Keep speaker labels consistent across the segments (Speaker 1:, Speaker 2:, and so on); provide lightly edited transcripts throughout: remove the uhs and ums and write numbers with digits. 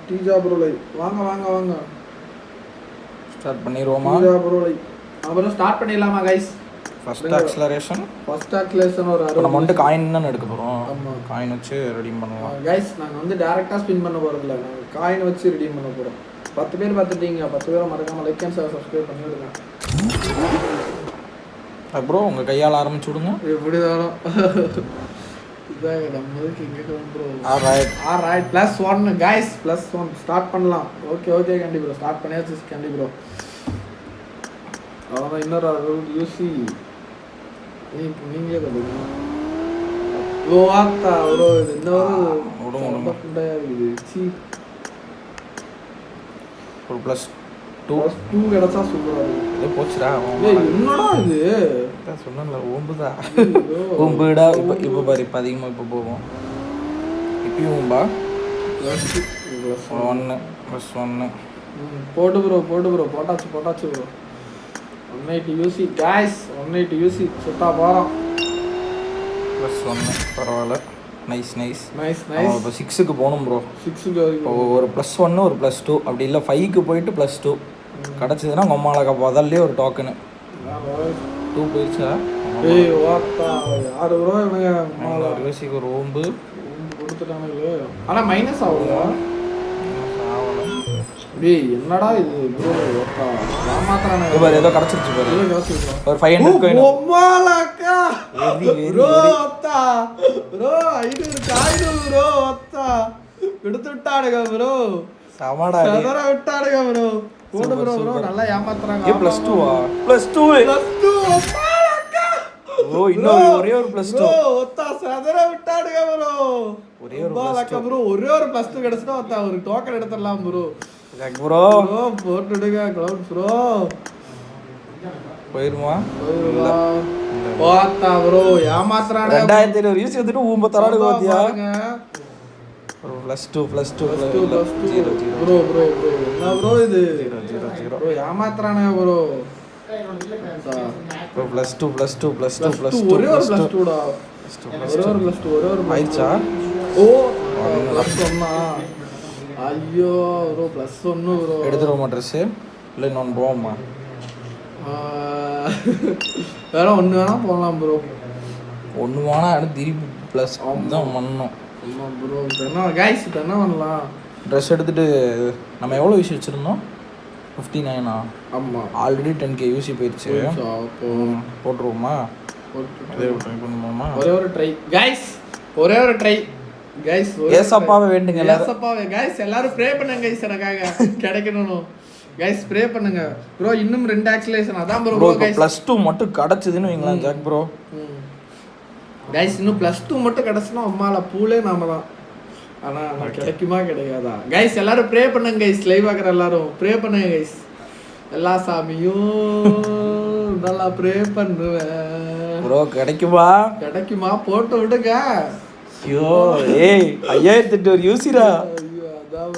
Speaker 1: டீஜா bro live வாங்க
Speaker 2: start பண்ணிடுவோமா?
Speaker 1: டீஜா bro live அப்புறம் start பண்ணிடலாமா கைஸ்?
Speaker 2: ஃபர்ஸ்ட் ஆக்ஸலரேஷன்
Speaker 1: ஒரு
Speaker 2: நம்ம வந்து காயின் தான் எடுக்க போகிறோம்.
Speaker 1: ஆமாம்,
Speaker 2: காயின் வச்சு ரெடீம் பண்ணுவோம்
Speaker 1: கைஸ். நாங்கள் வந்து டேரெக்டாக ஸ்பின் பண்ண போகிறதில்ல, நாங்கள் காயின் வச்சு ரெடீம் பண்ண போகிறோம். 10 பேர் பார்த்துட்டீங்க, 10 பேரை மறக்காமல் லைக் அண்ட் சப்ஸ்கிரைப் பண்ணிவிடுங்க.
Speaker 2: அப்புறம் உங்கள் கையால் ஆரம்பிச்சு விடுங்க.
Speaker 1: எப்படி தானும் இதான் நம்மளுக்கு இங்கே ப்ரோ.
Speaker 2: ஆல்ரைட்
Speaker 1: +1 கைஸ், +1 ஸ்டார்ட் பண்ணலாம். ஓகே கண்டி ப்ரோ, ஸ்டார்ட் பண்ணியாச்சு கண்டி ப்ரோ. அவ்வளோதான். இன்னொரு யூசி நீங்களே சொல்லுங்க. ஓ ஆத்தா ப்ரோ, இது இன்னொரு குண்டையாக இருக்குது.
Speaker 2: ஒரு +2
Speaker 1: கிடச்சா சூப்பராக இருக்குது.
Speaker 2: இது போச்சுடா.
Speaker 1: என்னடா இது
Speaker 2: சொன்னல ஓம்புதான் ஓம்புடா. இப்போ பாரு, இப்போ அதிகமாக இப்போ போகும். இப்பயும் ஓம்பா. +1
Speaker 1: போட்டு ப்ரோ போட்டாச்சு ப்ரோ. 180 யூசி கைஸ், 180 யூசி சுட்டா போகிறோம்.
Speaker 2: +1 பரவாயில்ல. நைஸ். இப்போ 6க்கு போகணும் ப்ரோ.
Speaker 1: 6க்கு
Speaker 2: இப்போ ஒரு +1 ஒரு +2 அப்படி இல்லை 5க்கு போயிட்டு +2 கிடச்சிதுன்னா கொம்மாலக்கா முதல்லே ஒரு டோக்கனு 2 போயிடுச்சா?
Speaker 1: யாரு ப்ரோ இவனுங்க
Speaker 2: யோசிக்கு ஒரு ஓம்பு
Speaker 1: கொடுத்துட்டானுங்களே. ஆனால் மைனஸ் ஆகுதா? டேய் என்னடா இது ப்ரோ, ஏமாத்துறானே.
Speaker 2: பாரு ஏதோ கிடச்சிருச்சு பாரு. ஒரு 500 காயின்.
Speaker 1: ஒம்மாலக்கா ப்ரோ அத்தா ப்ரோ 500 காயின் ப்ரோ அத்தா எடுத்து விட்டானுங்க ப்ரோ.
Speaker 2: சமாடா
Speaker 1: சதற விட்டானுங்க ப்ரோ. போடு ப்ரோ நல்லா ஏமாத்துறாங்க.
Speaker 2: +2 ஒம்மாலக்கா. ஓ இன்னொரு ஒரே ஒரு +2
Speaker 1: அத்தா சதற விட்டானுங்க ப்ரோ.
Speaker 2: ஒரே ஒரு
Speaker 1: ஒம்மாலக்கா ப்ரோ, ஒரே ஒரு +2 கிடைச்சிட்டா அத்தா ஒரு டோக்கன் எடுத்துடலாம் ப்ரோ.
Speaker 2: ப்ரோ
Speaker 1: போட்டுடுங்க கிளவுட் ப்ரோ.
Speaker 2: போயிருமா?
Speaker 1: போத்தா ப்ரோ ஏமாத்துறானே.
Speaker 2: 2500 யூஸ் எடுத்துட்டு ஊம்ப தரானு பாத்தியா? ப்ரோ +2
Speaker 1: ப்ரோ என்ன ப்ரோ இது?
Speaker 2: 0
Speaker 1: ப்ரோ ஏமாத்துறானே ப்ரோ.
Speaker 2: ப்ரோ +2
Speaker 1: ஒரே ஒரு +2 டா. ஒரே ஒரு
Speaker 2: ஆயிச்சா?
Speaker 1: ஓ +1 ஐயோ ப்ரோ +1 ப்ரோ.
Speaker 2: எடுத்துருவோமா ட்ரெஸ்? இல்லை இன்னொன்று போவோமா?
Speaker 1: வேற ஒன்று வேணா போகலாம் ப்ரோ.
Speaker 2: ஒன்று வேணா அடுத்து திருப்பி ப்ளஸ் தான் பண்ணணும்.
Speaker 1: ஆமாம் ப்ரோ. இப்போ என்ன கைஸ், இப்போ என்ன பண்ணலாம்?
Speaker 2: ட்ரெஸ் எடுத்துகிட்டு நம்ம எவ்வளோ யூசி வச்சுருந்தோம்? 59.
Speaker 1: ஆமாம்,
Speaker 2: ஆல்ரெடி 10K யூசி போயிடுச்சு. போட்டுருவோமா? பண்ணுவோமா?
Speaker 1: ஒரே ஒரு ட்ரை கைஸ்.
Speaker 2: ஏசப்பாவே வேண்டுங்க.
Speaker 1: ஏசப்பாவே கைஸ், எல்லாரும் ப்ரே பண்ணுங்க கைஸ், எனக்காக கிடைக்கணும் கைஸ். ப்ரே பண்ணுங்க ப்ரோ. இன்னும் 2 ஆக்சலேஷன் அதான் ப்ரோ கைஸ்.
Speaker 2: +2 மட்டும் கிடச்சிதுன்னு வைங்களேன் ஜாக் ப்ரோ.
Speaker 1: கைஸ் இன்னும் +2 மட்டும் கிடச்சுன்னா அம்மால பூலே நாம தான். ஆனால் கிடைக்குமா கிடைக்காதா கைஸ்? எல்லாரும் ப்ரே பண்ணுங்க கைஸ். லைவ் ஆகிற எல்லாரும் ப்ரே பண்ணுங்க கைஸ். எல்லா சாமியும் நல்லா ப்ரே பண்ணுவேன்
Speaker 2: ப்ரோ. கிடைக்குமா?
Speaker 1: போட்டு விடுங்க.
Speaker 2: ஐயோ ஏய் 5800 யூசிரா.
Speaker 1: ஐயோ அதான்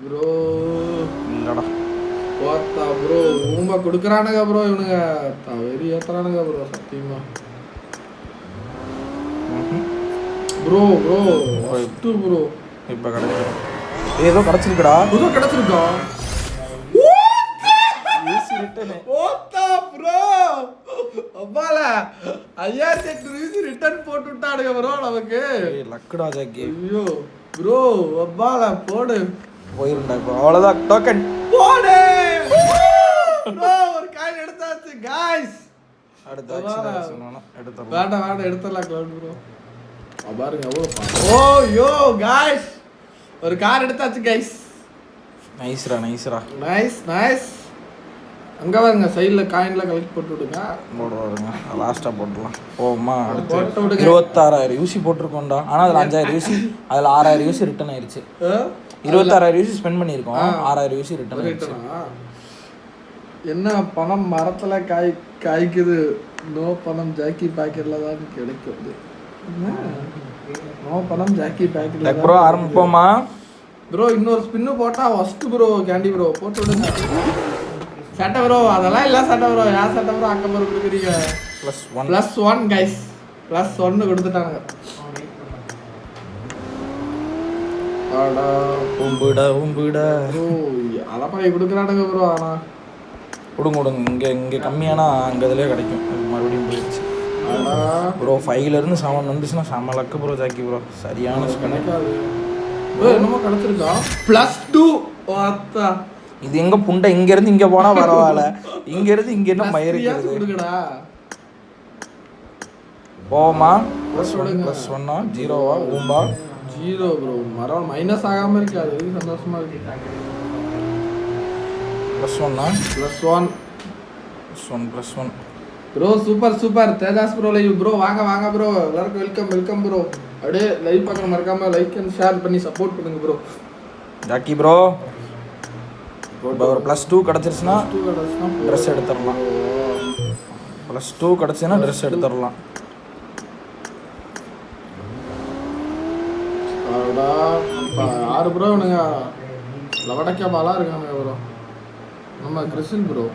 Speaker 1: ப்ரோ
Speaker 2: இல்லடா
Speaker 1: போத்தா ப்ரோ. ஊம்ப கொடுக்குறானுங்க ப்ரோ இவனுங்க. வெறி ஏத்துறானுங்க ப்ரோ சத்தியமா ப்ரோ. ப்ரோ
Speaker 2: இப்போ கிடைக்கும். ஏதோ கிடைச்சிருக்கா யூசி ரிட்டர்ன்.
Speaker 1: போத்தா ப்ரோ அப்பால 5800 யூசி ரிட்டர்ன் போட்டு விட்டானுங்க ப்ரோ நமக்கு.
Speaker 2: லக்குடா ஜாக்கி.
Speaker 1: ஐயோ ப்ரோ அப்பால போடு.
Speaker 2: போயிருந்தா இப்போ அவ்வளோதான் டோக்கன்
Speaker 1: போடு ப்ரோ. ஒரு காயின் எடுத்தாச்சு गाइस.
Speaker 2: அடுத்து ஆக்சன் எடுத்துறலாம்.
Speaker 1: வேண்டாம் எடுத்துறலாம் கிளவுட் ப்ரோ. பாருங்க எவ்வளோ. ஓ யோ गाइस, ஒரு கார் எடுத்தாச்சு गाइस.
Speaker 2: நைஸ்ரா.
Speaker 1: நைஸ். அங்க பாருங்க சைடுல காயின்ல கலெக்ட் போட்டு விடுங்க.
Speaker 2: போடுவாருங்க. லாஸ்டா போட்டுடலாம். போமா அடுத்து 26000 யூசி போட்டிருக்கோம்டா. ஆனால் அதில் 5000 யூசி, அதில் 6000 யூசி ரிட்டர்ன் ஆயிடுச்சு. 26000 யூசி ஸ்பெண்ட் பண்ணியிருக்கோம். 6000 யூசி ரிட்டர்ன் ஆயிடுச்சு.
Speaker 1: என்ன பணம் மரத்துல காய்க்குது? நோ பணம் ஜாக்கி பாக்கெட்ல தான் கிடைக்குது. நோ பணம் ஜாக்கி பாக்கெட்ல
Speaker 2: ப்ரோ. ஆரம்பிப்போமா
Speaker 1: ப்ரோ? இன்னொரு ஸ்பின்னு போட்டா ஃபர்ஸ்ட் ப்ரோ. கேண்டி ப்ரோ போட்டு விடுங்க. சட்டை ப்ரோ அதெல்லாம் இல்லை சட்டை ப்ரோ. யார் சட்டை ப்ரோ அக்கம் ப்ரோ கொடுக்குறீங்க?
Speaker 2: +1
Speaker 1: கைஸ். +1 கொடுத்துட்டாங்க. ஆடா
Speaker 2: உம்புடா
Speaker 1: ப்ரோ அலப்பாய் கொடுக்குறானுங்க ப்ரோ. ஆனா
Speaker 2: விடுங்க இங்கே கம்மியானா அங்கே இதுலேயே கிடைக்கும். மறுபடியும் போயிடுச்சு
Speaker 1: ஆடா
Speaker 2: ப்ரோ. 5லேருந்து 7 வந்துச்சுன்னா செம்ம லக்கு ப்ரோ. ஜாக்கி ப்ரோ சரியான
Speaker 1: கிடைக்காது ப்ரோ. என்னமோ கிடைச்சிருக்கா +2. வாத்தா
Speaker 2: இது எங்க புண்டை இங்கேருந்து இங்கே போனால் பரவாயில்ல, இங்கேருந்து இங்கே என்ன மயிருக்கிறது.
Speaker 1: கொடுக்கடா
Speaker 2: போமா +1 0வா ஊம்பா
Speaker 1: 0 ப்ரோ. மரம் மைனஸ் ஆகாம இருக்கு, அது சந்தோஷமா இருக்கு. +1 bro. Super Tejas bro live bro. வாங்க ப்ரோ, எல்லாருக்கும் வெல்கம் ப்ரோ. அப்படியே லைவ் பார்க்க மறக்காம லைக் அண்ட் ஷேர் பண்ணி சப்போர்ட் பண்ணுங்க ப்ரோ.
Speaker 2: ஜாக்கி ப்ரோ ஒரு +2 கிடச்சிருச்சுன்னா ட்ரெஸ் எடுத்துடலாம். +2 கிடச்சுன்னா ட்ரெஸ் எடுத்துடலாம்.
Speaker 1: யாரு ப்ரோ இவனுங்க? லவடக்கா பாலா இருக்கானுங்க ப்ரோ. நம்ம கிறிஸ்டின் ப்ரோ.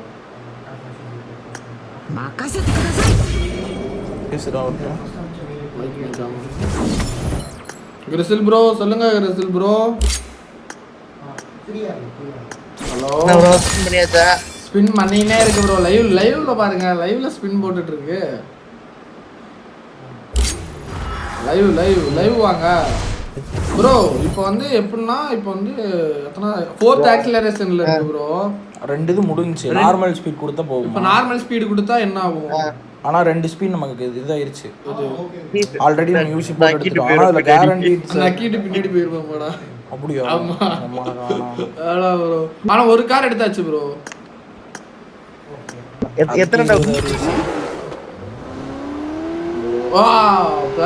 Speaker 1: கிறிஸ்டில் ப்ரோ சொல்லுங்க. கிறிஸ்டில் ப்ரோ ஹலோ. ஸ்பின் பண்ணினே இருக்கு ப்ரோ. லைவ்ல பாருங்க, லைவ்ல ஸ்பின் போட்டுட்டு இருக்கு. லைவ் வாங்க ப்ரோ. இப்போ வந்து எப்படின்னா, இப்போ வந்து எத்தனை 4th ஆக்சிலரேஷன்ல இருக்கு ப்ரோ.
Speaker 2: 2 இது முடிஞ்சுச்சு. நார்மல் ஸ்பீட் கொடுத்தா போகும்.
Speaker 1: இப்போ நார்மல் ஸ்பீடு கொடுத்தா என்ன ஆகும்?
Speaker 2: ஆனா 2 ஸ்பீட் நமக்கு இதாயிருச்சு. ஆல்ரெடி நம்ம யூஸ் போட்டுட்டோம். ஆனா அதுல கேரண்டி
Speaker 1: நக்கிட்டு பின்னாடி போயிருவோம் போடா.
Speaker 2: அப்படியே
Speaker 1: ஆமா ஆனா ப்ரோ. ஆனா ஒரு கார் எடுத்தாச்சு ப்ரோ.
Speaker 3: எத்தனை
Speaker 1: வாவ் ++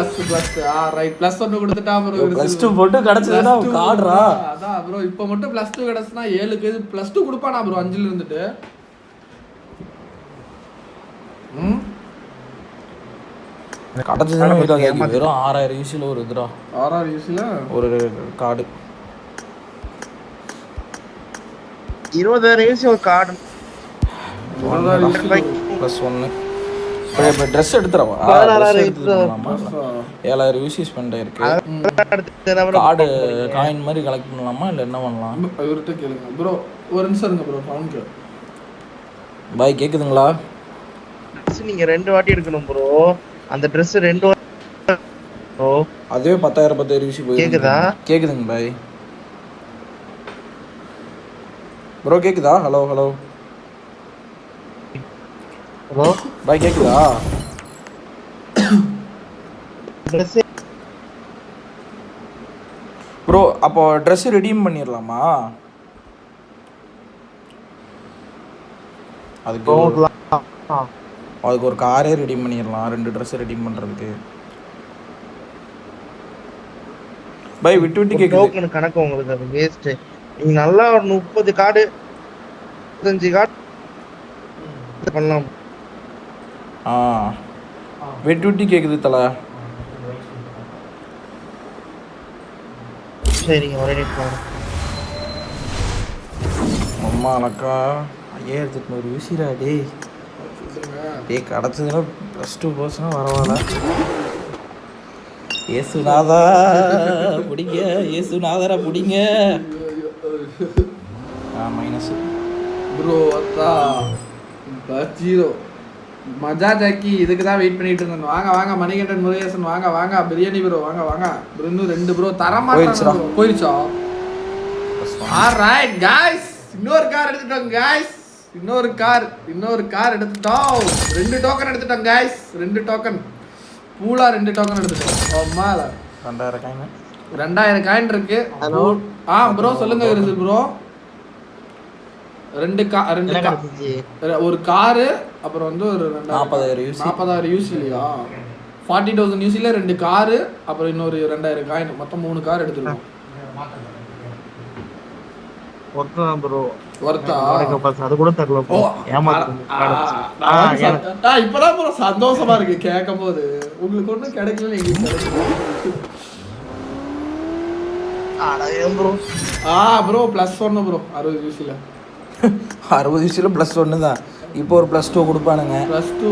Speaker 1: ரைட் +1 கொடுத்துட்டா ப்ரோ.
Speaker 2: +2 போட்டு கிடைச்சதுனா கார்டா.
Speaker 1: அதான் ப்ரோ. இப்போ மட்டும் +2 கிடைச்சனா 7க்கு +2 கொடுப்பானா ப்ரோ 5ல இருந்துட்டு.
Speaker 2: கிடைச்சதுனா வெறும் 6000 யூசில ஒரு இதுடா.
Speaker 1: 6000 யூசில
Speaker 2: ஒரு கார்டு
Speaker 3: 20000 யூசி ஒரு கார்டு
Speaker 2: +1. இப்போ ட்ரெஸ் எடுத்துறவா? 7000 யூசி ஸ்பெண்ட் ஆயிருக்கு. கார்டு காயின் மாதிரி கலெக்ட் பண்ணலாமா இல்லை என்ன பண்ணலாம்?
Speaker 1: இவர்கிட்ட கேளுங்க ப்ரோ. ஒரு நிமிஷம் இருங்க ப்ரோ. ஃபோனுக்கு
Speaker 2: பாய் கேக்குதுங்களா?
Speaker 3: நீங்க 2 வாட்டி எடுக்கணும் ப்ரோ. அந்த Dress 2 ப்ரோ.
Speaker 2: அதுவே 10,000 யூசி போய்
Speaker 3: கேக்குதா?
Speaker 2: கேக்குதுங்க பாய். ப்ரோ கேக்குதா? ஹலோ
Speaker 3: ப்ரோ
Speaker 2: பாய் கேக்குதா? ப்ரோ அப்போ ட்ரெஸ் ரெடீம் பண்ணிடலாமா? அதுக்கு ஒரு காரே ரெடீம் பண்ணிடலாம். 2 ட்ரெஸ் ரெடீம் பண்றதுக்கு. பாய் விட்டு கேக்குது.
Speaker 3: டோக்கன் கணக்கு உங்களுக்கு அது வேஸ்ட். நீங்க நல்லா ஒரு 30 கார்டு 35 கார்டு பண்ணலாம்.
Speaker 2: விட்டு கேக்குது தல.
Speaker 3: சரிங்க ஒரே நிமிஷம்.
Speaker 2: அம்மா அக்கா 5800 யூசிடா டேய். டேய் கிடச்சதுன்னா +2 போச்சுன்னா பரவாயில்ல. ஏசுநாதா பிடிங்க, ஏசுநாதரா பிடிங்க. Minus
Speaker 1: bro. அத்தா +0 மஜா ஜாக்கி. இதுக்கு தான் வெயிட் பண்ணிட்டு இருந்தோம். வாங்க மணிகண்டன் முருகேசன் வாங்க பிரியாணி ப்ரோ. வாங்க ப்ரோ. இன்னும் 2 ப்ரோ தரமாட்டா. போயிடுச்சா? Alright guys. இன்னொரு கார் எடுத்துட்டோம் गाइस. இன்னொரு கார் எடுத்துட்டோம். 2 டோக்கன் எடுத்துட்டோம் गाइस. 2 டோக்கன் பூலா 2 டோக்கன் எடுத்துட்டோம். ஆமால 2000 காயின் இருக்கு. ப்ரோ சொல்லுங்க கிரிசில் ப்ரோ. 2 ஒரு காரு அப்புறம் வந்து ஒரு 40,000 யூசி இல்லையா? 40,000 யூசில 2 காரு அப்புறம் இன்னொரு 2000 காயின். மொத்தம் 3 கார் எடுத்துருக்கோம்.
Speaker 3: அது கூட தெரியல ப்ரோ.
Speaker 1: இப்பதான் ப்ரோ சந்தோஷமா இருக்கு கேட்கும் போது. உங்களுக்கு ஒண்ணும் கிடைக்கல எங்களுக்கு கிடைக்கல. ப்ரோ +1 ப்ரோ 60 யூசில
Speaker 2: 60 யூசில +1 தான். இப்போ ஒரு +2 கொடுப்பானுங்க.
Speaker 1: +2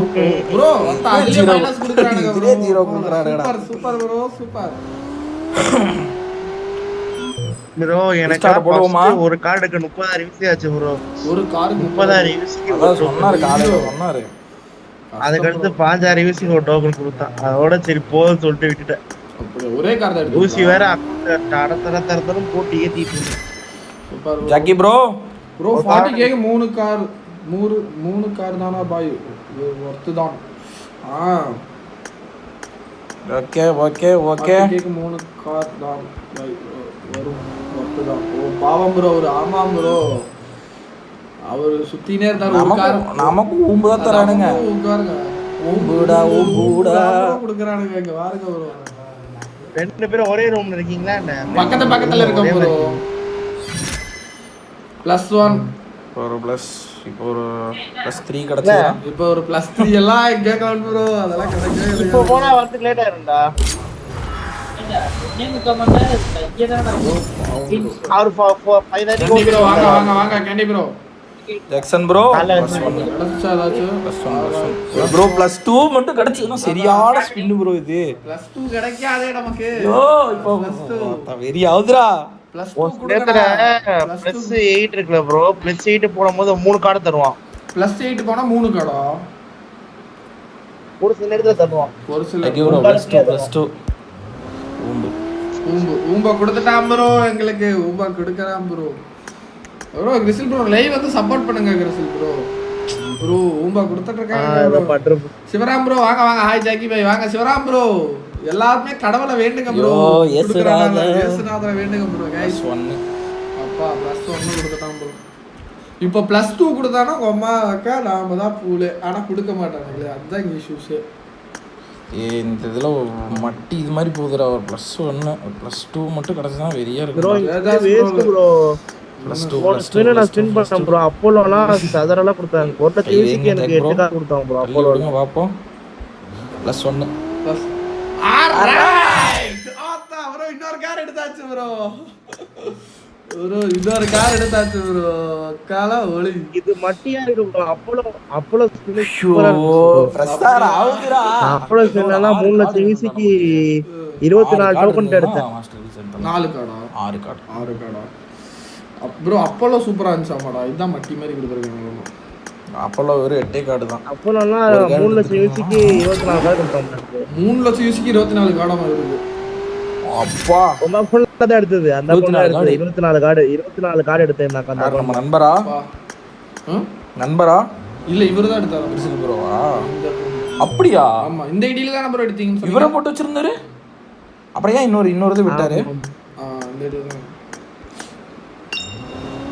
Speaker 1: ப்ரோ. அதுலயே மைனஸ் கொடுக்கறானுங்க ப்ரோ.
Speaker 2: 0 கொடுக்கறானுங்க.
Speaker 1: Super bro super.
Speaker 3: ப்ரோ எனக்கு
Speaker 2: Restart போடுவோமா?
Speaker 3: ஒரு கார்டுக்கு 30,000 யூசி ஆச்சு ப்ரோ.
Speaker 1: ஒரு காருக்கு
Speaker 3: 30,000 யூசிக்கு
Speaker 2: அதான் சொன்னாரு காலையில சொன்னாரு.
Speaker 3: அதுக்கடுத்து 5,000 யூசிக்கு ஒரு டோக்கன் கொடுத்தான். அதோட சரி போதும்னு சொல்லிட்டு விட்டுட்டேன்.
Speaker 1: அப்படி ஒரே கார் தான்
Speaker 3: ஊசி
Speaker 1: எடுத்தீங்களா?
Speaker 3: வேற தரத்தரம் போட்டு ஏத்திட்டு இருந்தேன்.
Speaker 1: Super bro.
Speaker 2: Jackie bro
Speaker 1: bro 40k 3 car 3 car தானா பாய் ஒர்த்து தான்.
Speaker 2: Okay okay okay
Speaker 1: 40k 3 car தான் பாய் வரும் ஒர்த்து தான். ஓ பாவம் ப்ரோ ஒரு ஆமாம் ப்ரோ அவர் சுத்தினே இருந்தாரு ஒரு கார்
Speaker 2: நமக்கு ஊம்பு தான் தரானுங்க.
Speaker 1: உட்காருங்க
Speaker 2: ஊம்புடா ஊம்புடா
Speaker 1: கொடுக்குறானுங்க இங்க பாருங்க ப்ரோ.
Speaker 3: 2 பேரும் ஒரே ரூம்ல இருக்கீங்களா என்ன?
Speaker 1: பக்கத்துல இருக்கோம் ப்ரோ. +1
Speaker 2: ஒரு ப்ளஸ் இப்போ ஒரு +3 கிடைச்சா
Speaker 1: இப்போ ஒரு +3 எல்லாம் எங்க கவுண்ட் ப்ரோ அதெல்லாம் கிடைக்கவே இல்லை.
Speaker 3: இப்போ போனா வரதுக்கு லேட் ஆயிரும்டா. அவர் 5:30
Speaker 1: கேண்டி ப்ரோ வாங்க வாங்க வாங்க கேண்டி ப்ரோ.
Speaker 2: ஜாக்சன் ப்ரோ
Speaker 1: கிடைச்சா ஏதாச்சும்
Speaker 2: ப்ரோ +2 மட்டும் கிடைச்சதுன்னா சரியான ஸ்பின் ப்ரோ இது.
Speaker 1: +2 கிடைக்காதே நமக்கு.
Speaker 2: ஐயோ இப்போ வெரி ஆவுதுடா.
Speaker 1: +2
Speaker 3: நேத்துல +8 இருக்குல ப்ரோ. +8 போடும்போது 3 கார்டு தருவான்.
Speaker 1: +8 போனா 3 கார்டா
Speaker 3: ஒரு சில நேரத்துல தருவான்.
Speaker 1: ஒரு சில
Speaker 2: ஐயோ ப்ரோ +2
Speaker 1: ஊம்பா கொடுத்துட்டான் ப்ரோ எங்களுக்கு ஊம்பா கொடுக்கறான் bro. Bro Crystal bro live வந்து சப்போர்ட் பண்ணுங்க கிறிஸ்டல் ப்ரோ. ப்ரோ ஊம்பா கொடுத்துட்டு இருக்காங்க. சிவராம் ப்ரோ வாங்க வாங்க. ஹாய் ஜாக்கி பாய் வாங்க. சிவராம் ப்ரோ எல்லாருமே கடவுளை வேண்டுங்க ப்ரோ. இயேசுநாதரை வேண்டுங்க ப்ரோ गाइस. அப்பா +1 கொடுத்துட்டான் ப்ரோ. இப்போ +2 கொடுத்தானா அம்மா அக்கா நாம தான் பூலே. ஆனா கொடுக்க மாட்டாங்களே அதுதான் இங்க இஷ்யூஸ்.
Speaker 2: இந்த இதுல மட்டி இது மாதிரி போகுதுடா. ஒரு +1 +2 மட்டும் கிடைச்சா வெறியா இருக்கு
Speaker 3: ப்ரோ. Waste bro. +2 நான் ஸ்பின் பண்ணேன் ப்ரோ. அப்போலோலாம் சதரெல்லாம் கொடுத்தாங்க. ஒரு டிவிக்கு எனக்கு 8 கார் கொடுத்தாங்க ப்ரோ. அப்போலோ
Speaker 2: விடுங்க பாப்போம். +1
Speaker 1: ஆல்ரைட் ஆத்தா ப்ரோ இன்னொரு கார் எடுத்தாச்சு ப்ரோ. ப்ரோ இன்னொரு கார் எடுத்தாச்சு ப்ரோ. கால ஒளி
Speaker 3: இது மட்டியா இருக்கு ப்ரோ. அப்போலோ ஸ்பின்
Speaker 2: பிரஸ்தார் ஆவுதுடா.
Speaker 3: அப்போலோ ஸ்பின்ல 3 லட்சம் யூசிக்கு 24 டோக்கன் எடுத்தேன்.
Speaker 1: 4 கார்டா
Speaker 2: 6 கார்டு
Speaker 1: ப்ரோ அப்போலோ சூப்பரா இருந்துச்சாமாடா. இதுதான் மட்டி மாதிரி கொடுத்துருக்காங்க.
Speaker 2: அப்போலோ ஒரு 8 கார்டு தான்.
Speaker 3: அப்போலோலாம் 3 லட்சம் யூசிக்கு 24 கார்டு கொடுத்தாங்க.
Speaker 1: 3 லட்சம் யூசிக்கு 24 கார்டா இருக்கு.
Speaker 2: அப்பா
Speaker 3: ரொம்ப ஃபுல்லா தான் எடுத்தது. அந்த 24 கார்டு எடுத்தேன் நான். அந்த
Speaker 2: நம்ம நண்பரா நண்பரா
Speaker 1: இல்ல இவரு தான் எடுத்தாரு
Speaker 2: கிறிஸ்டல் ப்ரோவா? அப்படியா?
Speaker 1: ஆமா இந்த ஐடியில தான் ப்ரோ எடுத்தீங்க.
Speaker 2: இவரை போட்டு வச்சிருந்தாரு. அப்புறம் ஏன் இன்னொரு இது விட்டாரு?
Speaker 1: இந்த ஐடியில தான்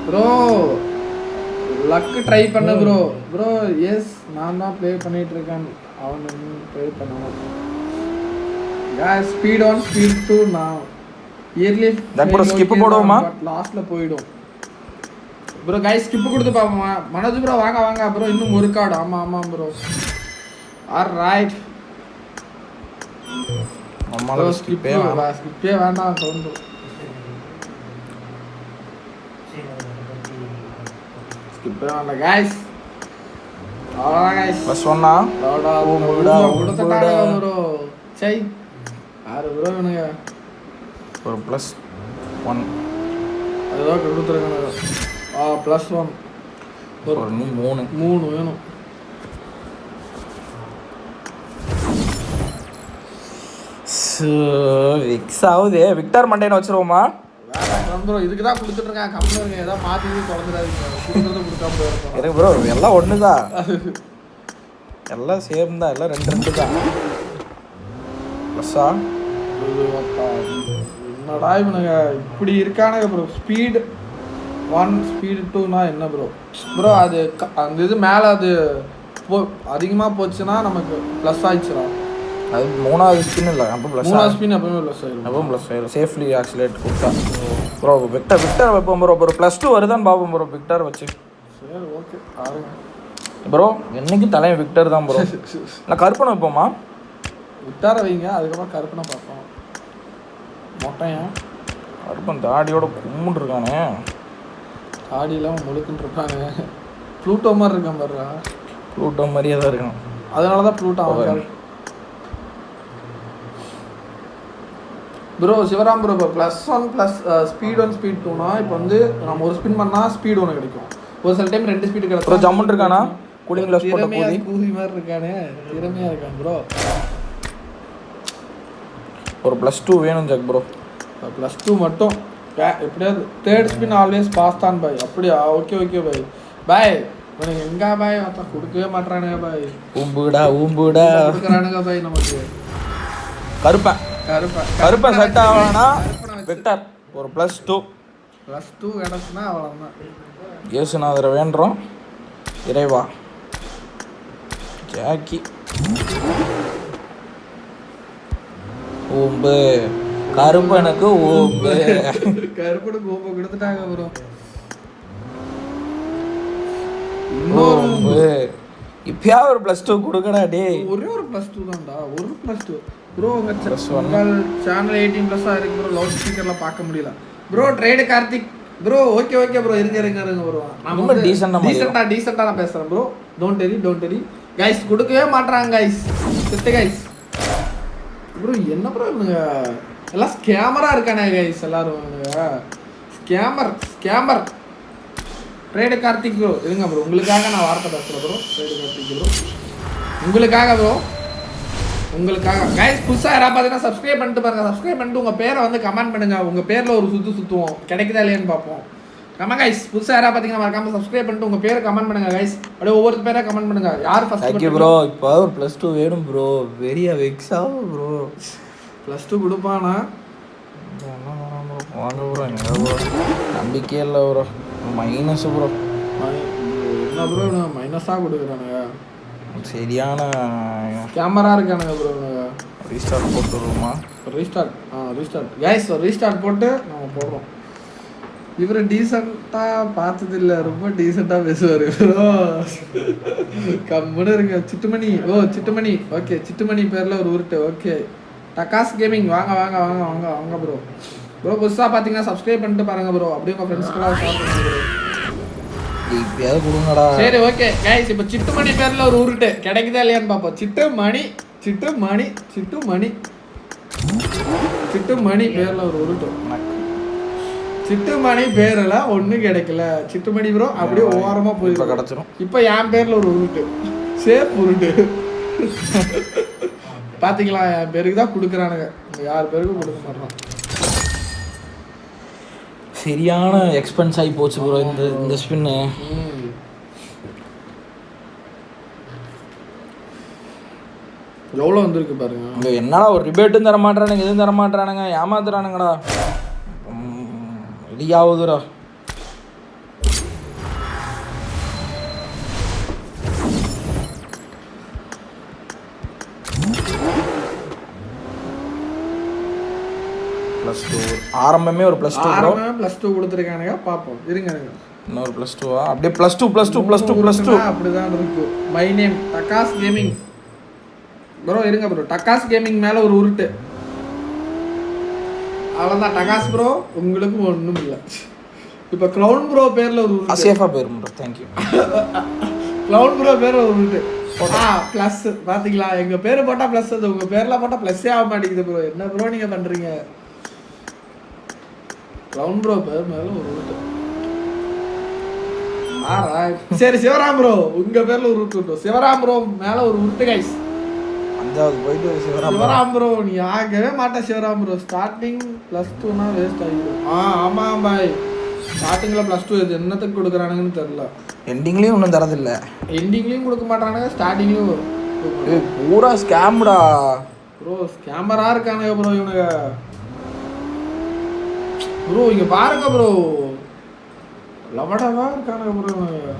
Speaker 1: ப்ரோ லக் ட்ரை பண்ண ப்ரோ. ப்ரோ எஸ் நான் தான் ப்ளே பண்ணிட்டு இருக்கேன். அவன் ட்ரை பண்ணான். गाइस ஸ்பீட் 1 ஸ்பீட் 2 நான் இயர்லி
Speaker 2: டாக்டர் ஸ்கிப் போடுவோமா?
Speaker 1: லாஸ்ட்ல போய்டும் ப்ரோ. गाइस ஸ்கிப் கொடுத்து பாப்போமா? மனோஜ் ப்ரோ வாங்க வாங்க ப்ரோ. இன்னும் ஒரு கார்டு. ஆமா ப்ரோ. ஆல்ரைட்
Speaker 2: நம்மள ஸ்கிப்பே
Speaker 1: வேண்டாம் தோணும். ஸ்கிப்பே வேண்டாம் गाइस. அவ்வளவுதான் गाइस.
Speaker 2: +1
Speaker 1: லோடா கொடுத்துட்டாங்க ப்ரோ. சை யாரு ப்ரோ வேணுங்க?
Speaker 2: ஒரு +1
Speaker 1: அதோ கொடுத்துருக்காங்க. +1
Speaker 2: ஒரு 3
Speaker 1: வேணும்.
Speaker 2: விக்ஸ் ஆகுது. விக்டர் மண்டேன வச்சிருவோமா?
Speaker 1: ப்ரோ இதுக்கு தான் கொடுத்துட்டு இருக்காங்க. கம்பெனி ஏதோ மாத்தி குழந்தைடாதீங்க. கொடுக்கறத கொடுக்காம போறோம்.
Speaker 2: எனக்கு ப்ரோ எல்லாம் ஒண்ணுதான். எல்லாம் சேம் தான். எல்லாம் 2 தான். +ஆ
Speaker 1: என்னடா இவனுங்க இப்படி இருக்கானுங்க ப்ரோ. ஸ்பீட் 1 ஸ்பீட் 2னா என்ன ப்ரோ? ப்ரோ அது அந்த இது மேலே அது அதிகமாக போச்சுன்னா நமக்கு ப்ளஸ் ஆயிடுச்சுடா.
Speaker 2: அது 3வது ஸ்பின் இல்லை. அப்போ
Speaker 1: +3 ஸ்பின் எப்பவுமே ப்ளஸ் ஆயிடும்.
Speaker 2: அப்போ ப்ளஸ் ஆயிடும். சேஃப்லி ஆக்சிலேட் கொடுத்தா ப்ரோ. விக்டர் வைப்போம் ப்ரோ. ஒரு +2 வருதான்னு பார்ப்போம் ப்ரோ. விக்டர் வச்சு
Speaker 1: சரி ஓகே பாருங்க
Speaker 2: ப்ரோ. என்னைக்கும் தலைவன் விக்டர் தான் ப்ரோ. இல்லை கருப்பனை வைப்போமா?
Speaker 1: விக்டரை வைங்க. அதுக்கப்புறம் கருப்பனை பார்ப்போம். மொட்டையா
Speaker 2: கருப்பன் தாடியோட கும்முன்னு இருக்கானே.
Speaker 1: தாடியெல்லாம் முழுக்குன்னு இருப்பாங்க. ப்ளூட்டோ மாதிரி இருக்கான் பாருடா.
Speaker 2: ப்ளூட்டோ மாதிரியே தான் இருக்கான்.
Speaker 1: அதனால தான் ப்ளூட்டோ அவன் ப்ரோ சிவராம் ப்ரோ இப்போ +1 ப்ளஸ் ஸ்பீட் 1 ஸ்பீட் 2னா இப்போ வந்து நம்ம ஒரு ஸ்பின் பண்ணால் ஸ்பீட் 1 கிடைக்கும். ஒரு சில டைம் 2 ஸ்பீடு
Speaker 2: ப்ரோ
Speaker 1: கிடைக்கும்.
Speaker 2: ஜம்முன் இருக்கானா கூலிங் கிளாஸ் போட்ட கூலி
Speaker 1: கூலி மாதிரி இருக்கானே, திறமையாக இருக்கான் ப்ரோ.
Speaker 2: ஒரு +2 வேணும் ஜாக் ப்ரோ.
Speaker 1: +2 மட்டும் எப்படியாவது தேர்ட் ஸ்பின் ஆல்வேஸ் பாஸ் தான் பாய். அப்படியா? Okay okay bye. பாய் உனக்கு எங்க பாய் அதான் கொடுக்கவே மாட்டானுங்க பாய்.
Speaker 2: ஊம்புடா
Speaker 1: கொடுக்குறானுங்க பாய் நமக்கு.
Speaker 2: கருப்பன் செட் ஆகலனா விக்டர் ஒரு +2
Speaker 1: கிடச்சுன்னா அவ்வளோதான்.
Speaker 2: இயேசுநாதரை வேண்டுறோம் இறைவா. ஜாக்கி ஊம்பு கருப்பனுக்கு ஊம்பு.
Speaker 1: கருப்பனுக்கு ஊம்பு கொடுத்துட்டாங்க ப்ரோ.
Speaker 2: ஊம்பு இப்பயாவது ஒரு +2 கொடுக்கடா டேய்.
Speaker 1: ஒரே ஒரு +2 தான்டா. ஒரு +2 ப்ரோ. உங்கள் சேனல் 18+ இருக்கு ப்ரோ. லவுட் ஸ்பீக்கர்லாம் பார்க்க முடியல bro. Trade Karthik bro. Okay okay bro. இருங்க ப்ரோ.
Speaker 2: நம்ம
Speaker 1: டீசெண்டாக நான் பேசுகிறேன் ப்ரோ. Don't Terry guys. கொடுக்கவே மாட்றாங்க கைஸ். செத்து கைஸ் ப்ரோ. என்ன ப்ரோ இவனுங்க எல்லாம் ஸ்கேமரா இருக்கானே கைஸ். எல்லாரும் ஸ்கேமர். ட்ரேடு கார்த்திக் ப்ரோ இருங்க ப்ரோ. உங்களுக்காக நான் வார்த்தை பேசுகிறேன் ப்ரோ. ட்ரேடு கார்த்திக் ப்ரோ உங்களுக்காக கைஸ். புதுசாக யாராவது பார்த்தீங்கன்னா சப்ஸ்கிரைப் பண்ணிட்டு பாருங்க. சப்ஸ்கிரைப் பண்ணிட்டு உங்கள் பேரை வந்து கமெண்ட் பண்ணுங்க. உங்கள் பேரில் ஒரு சுற்றுவோம் கிடைக்குதா இல்லையான்னு பார்ப்போம். Comment guys. புதுசாக யாராவது பார்த்தீங்கன்னா மறக்காம சப்ஸ்கிரைப் பண்ணிட்டு உங்கள் பேரை கமெண்ட் பண்ணுங்க கைஸ். அப்படியே ஒவ்வொரு பேரை கமெண்ட் பண்ணுங்க. யார் ஃபர்ஸ்ட்
Speaker 2: ப்ரோ இப்போ ஒரு +2 வேணும் ப்ரோ. வெரியா வெக்ஸ் ஆகும் ப்ரோ.
Speaker 1: +2 கொடுப்பானா?
Speaker 2: வாங்க ப்ரோ. எங்க ப்ரோ நம்பிக்கையே இல்லை ப்ரோ. Minus bro.
Speaker 1: என்ன ப்ரோ மைனஸாக கொடுக்குறானுங்க.
Speaker 2: சரியான
Speaker 1: கேமரா இருக்கானுங்க ப்ரோ.
Speaker 2: ரீஸ்டார்ட் போட்டுருவோமா?
Speaker 1: Restart guys. ரீஸ்டார்ட் போட்டு நம்ம போடுறோம். இவர் டீசெண்டாக பார்த்ததில்ல. ரொம்ப டீசெண்டாக பேசுவார் ப்ரோ. கம்முன்னு இருங்க. சிட்டுமணி ஓகே. சிட்டுமணி பேரில் ஒரு உருட்டு. ஓகே. டக்காஸ் கேமிங் வாங்க ப்ரோ. புதுசாக பார்த்தீங்கன்னா சப்ஸ்கிரைப் பண்ணிட்டு பாருங்க ப்ரோ. அப்படியே உங்கள் ஃப்ரெண்ட்ஸ்க்கெல்லாம் ஷேர் பண்ணுங்க ப்ரோ.
Speaker 2: இப்பயாவது கொடுங்கடா.
Speaker 1: சரி ஓகே கைஸ். இப்போ சிட்டுமணி பேரில் ஒரு உருட்டு கிடைக்குதா இல்லையான்னு பார்ப்போம். சிட்டுமணி பேரில் ஒரு உருட்டு. சிட்டுமணி பேரில் ஒன்றும் கிடைக்கல. சிட்டுமணி ப்ரோ அப்படியே ஓரமாக போய்
Speaker 2: கிடச்சிரும்.
Speaker 1: இப்போ என் பேரில் ஒரு உருட்டு. சேஃப் உருட்டு. பார்த்தீங்களா? என் பேருக்கு தான் கொடுக்குறானுங்க. யார் பேருக்கும் கொடுக்க மாட்டான்.
Speaker 2: சரியான எக்ஸ்பென்ஸ் ஆகி போச்சு ப்ரோ இந்த ஸ்பின்னு.
Speaker 1: எவ்வளோ வந்திருக்கு பாருங்க.
Speaker 2: இங்கே என்னடா ஒரு ரிபேட்டும் தர மாட்டானுங்க, எதுவும் தர மாட்டானுங்க, ஏமாத்துறானுங்கடா. ரெடியாகுதுடா. +2 ஆரம்பமே ஒரு +2
Speaker 1: கொடுத்துருக்கானுங்க. பார்ப்போம் இருங்க.
Speaker 2: இன்னொரு +2வா? அப்படியே +2
Speaker 1: அப்படிதான் இருக்கு. My name Takkas gaming bro. இருங்க ப்ரோ. டக்காஸ் கேமிங் மேலே ஒரு உருட்டு. அவ்வளோதான் டக்காஸ் ப்ரோ. உங்களுக்கு ஒன்றும் இல்லை. இப்போ க்ளவுன் ப்ரோ பேரில் ஒரு உருட்டு.
Speaker 2: சேஃபாக போயிரும் ப்ரோ. தேங்க்யூ.
Speaker 1: க்ளவுன் ப்ரோ பேர் ஒரு உருட்டு. ப்ளஸ் பார்த்தீங்களா? எங்கள் பேர் போட்டால் ப்ளஸ். அது உங்கள் பேரில் போட்டால் ப்ளஸ்ஸே ஆக மாட்டேங்குது ப்ரோ. என்ன ப்ரோ நீங்கள் பண்ணுறீங்க? க்ளவுன் ப்ரோ பேர் மேலே ஒரு உருட்டு. சரி சிவராம் ப்ரோ உங்கள் பேரில் ஒரு உருட்டு. சிவராம் ப்ரோ மேலே ஒரு உருட்டு கைஸ்.
Speaker 2: அஞ்சாவது போயிட்டு
Speaker 1: சிவராம் ப்ரோ நீ ஆகவே மாட்டேன். சிவராம் ப்ரோ ஸ்டார்டிங் +2னா வேஸ்ட் ஆகிடும். ஆமாம் பாய். ஸ்டார்டிங்கில் +2 இது என்னத்துக்கு கொடுக்குறானுங்கன்னு தெரில.
Speaker 2: எண்டிங்லேயும் ஒன்றும் தரதில்ல.
Speaker 1: எண்டிங்லேயும் கொடுக்க மாட்டானுங்க. ஸ்டார்டிங்லேயும்
Speaker 2: பூரா ஸ்கேம்டா
Speaker 1: ப்ரோ. ஸ்கேமரா இருக்கானுங்க ப்ரோ இவனுங்க. ப்ரோ இங்கே பாருங்க ப்ரோ. லவடவா இருக்கானுங்க ப்ரோ இவனுங்க.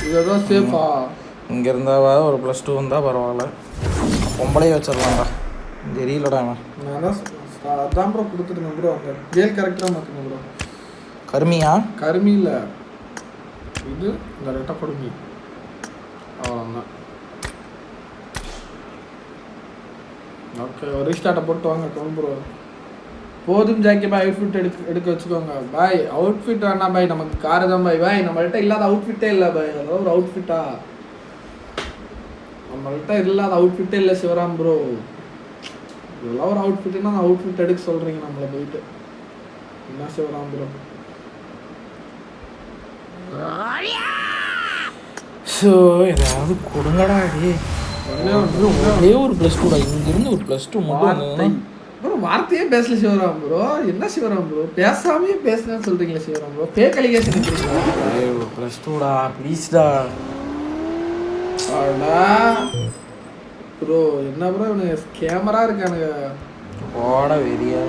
Speaker 1: இதுதான் சேஃபா?
Speaker 2: இங்கே இருந்தாவது ஒரு +2 வந்தால் பரவாயில்ல. பொம்பளையே வச்சிடலாம்டா. தெரியலடா அவன்.
Speaker 1: நான் தான் அதான் ப்ரோ கொடுத்துருங்க ப்ரோ. அந்த கேல் கரெக்டாக மாற்றுங்க ப்ரோ.
Speaker 2: கருமியா?
Speaker 1: கருமி இல்லை இது இந்த ரெட்டை கொடுமி. அவ்வளோதான். ஓகே ஒரு ரீஸ்டார்ட்டை போட்டு வாங்க க்ளவுன் ப்ரோ. போதும் ஜாக்கி பாய். அவுட்ஃபிட் எடுக்க வச்சுக்கோங்க பாய். அவுட்ஃபிட் வேணாம் பாய். நமக்கு காரு தான் பாய். பாய் நம்மள்கிட்ட இல்லாத அவுட்ஃபிட்டே இல்லை பாய். அதாவது ஒரு அவுட்ஃபிட்டா நம்மள்கிட்ட இல்லாத அவுட்ஃபிட்டே இல்லை சிவராம் ப்ரோ. இதெல்லாம் ஒரு அவுட்ஃபிட்னா அந்த அவுட்ஃபிட் எடுக்க சொல்றீங்க நம்மள போயிட்டு என்ன சிவராம் ப்ரோ
Speaker 2: ஸோ ஏதாவது கொடுங்கடா டே ஒரே ஒரு +2டா இங்கிருந்து ஒரு +2 மட்டும்
Speaker 1: ப்ரோ வார்த்தையே பேசல சிவராம் ப்ரோ என்ன சிவராம் ப்ரோ பேசாமே பேசுனேன்னு சொல்றீங்களா சிவராம் ப்ரோ ஃபேக் அலிகேஷன்
Speaker 2: ஒரு +2டா ப்ளீஸ்டா
Speaker 1: அடா ப்ரோ என்ன ப்ரோ இவனுங்க கேமரா இருக்கானுங்க
Speaker 2: போட வெறியா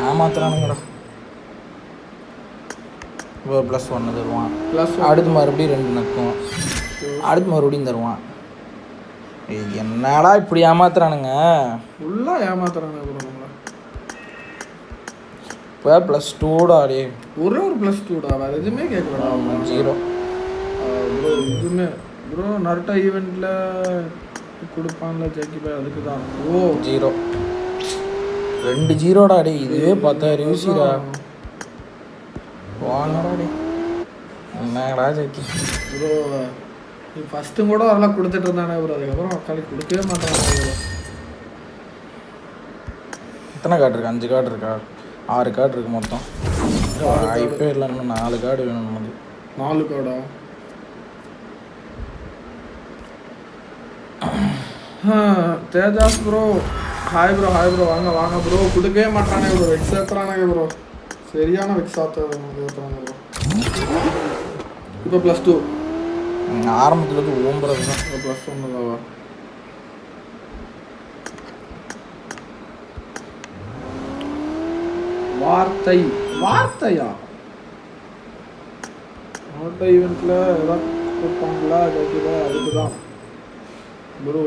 Speaker 2: ஏமாத்துறானுங்கடா ஒரு +1 தருவான் அடுத்து மறுபடியும் 2 நக்கும் அடுத்து மறுபடியும் தருவான் என்னடா இப்படி ஏமாத்துறானுங்க
Speaker 1: ஃபுல்லா ஏமாத்துறானுங்க ப்ரோ நம்மள
Speaker 2: இப்போ +2டா டே
Speaker 1: ஒரே ஒரு +2டா வேற எதுவுமே கேட்கலடா
Speaker 2: 0
Speaker 1: ப்ரோ இதுவுமே ப்ரோ நருட்டோ ஈவெண்ட்ல கொடுப்பான்ல ஜெக்கி பாய் அதுக்கு தான் ஓ
Speaker 2: 0 2 0டா டே இதுவே 10,000 யூசிடா வாங்கடா டே என்னடா ஜெக்கி
Speaker 1: ப்ரோ நீ ஃபஸ்ட்டும் கூட வரலாம் கொடுத்துட்டு இருந்தானே ப்ரோ அதுக்கப்புறம் மக்களுக்கு கொடுக்கவே மாட்டாங்க ப்ரோ
Speaker 2: எத்தனை கார்டு இருக்கு 5 கார்டு இருக்கா 6 கார்டு இருக்கு மொத்தம் வாய்ப்பே இல்லை இன்னும் 4 கார்டு வேணும் நமக்கு
Speaker 1: 4 கார்டா தேஜாஸ் ப்ரோ ஹாய் ப்ரோ வாங்க வாங்க ப்ரோ கொடுக்கவே மாட்டானே ப்ரோ வெக்ஸ் ஏற்றுறானே ப்ரோ சரியான வெக்ஸ் ஏற்றுறாங்க ப்ரோ இப்போ +2
Speaker 2: ஆரம்பத்தில் வந்து ஓம்புறது தான்
Speaker 1: +1 தாவா வார்த்தையா நோட்டோ ஈவெண்ட்ல ஏதாவது கொடுப்பாங்களா அதுக்கு தான் ப்ரோ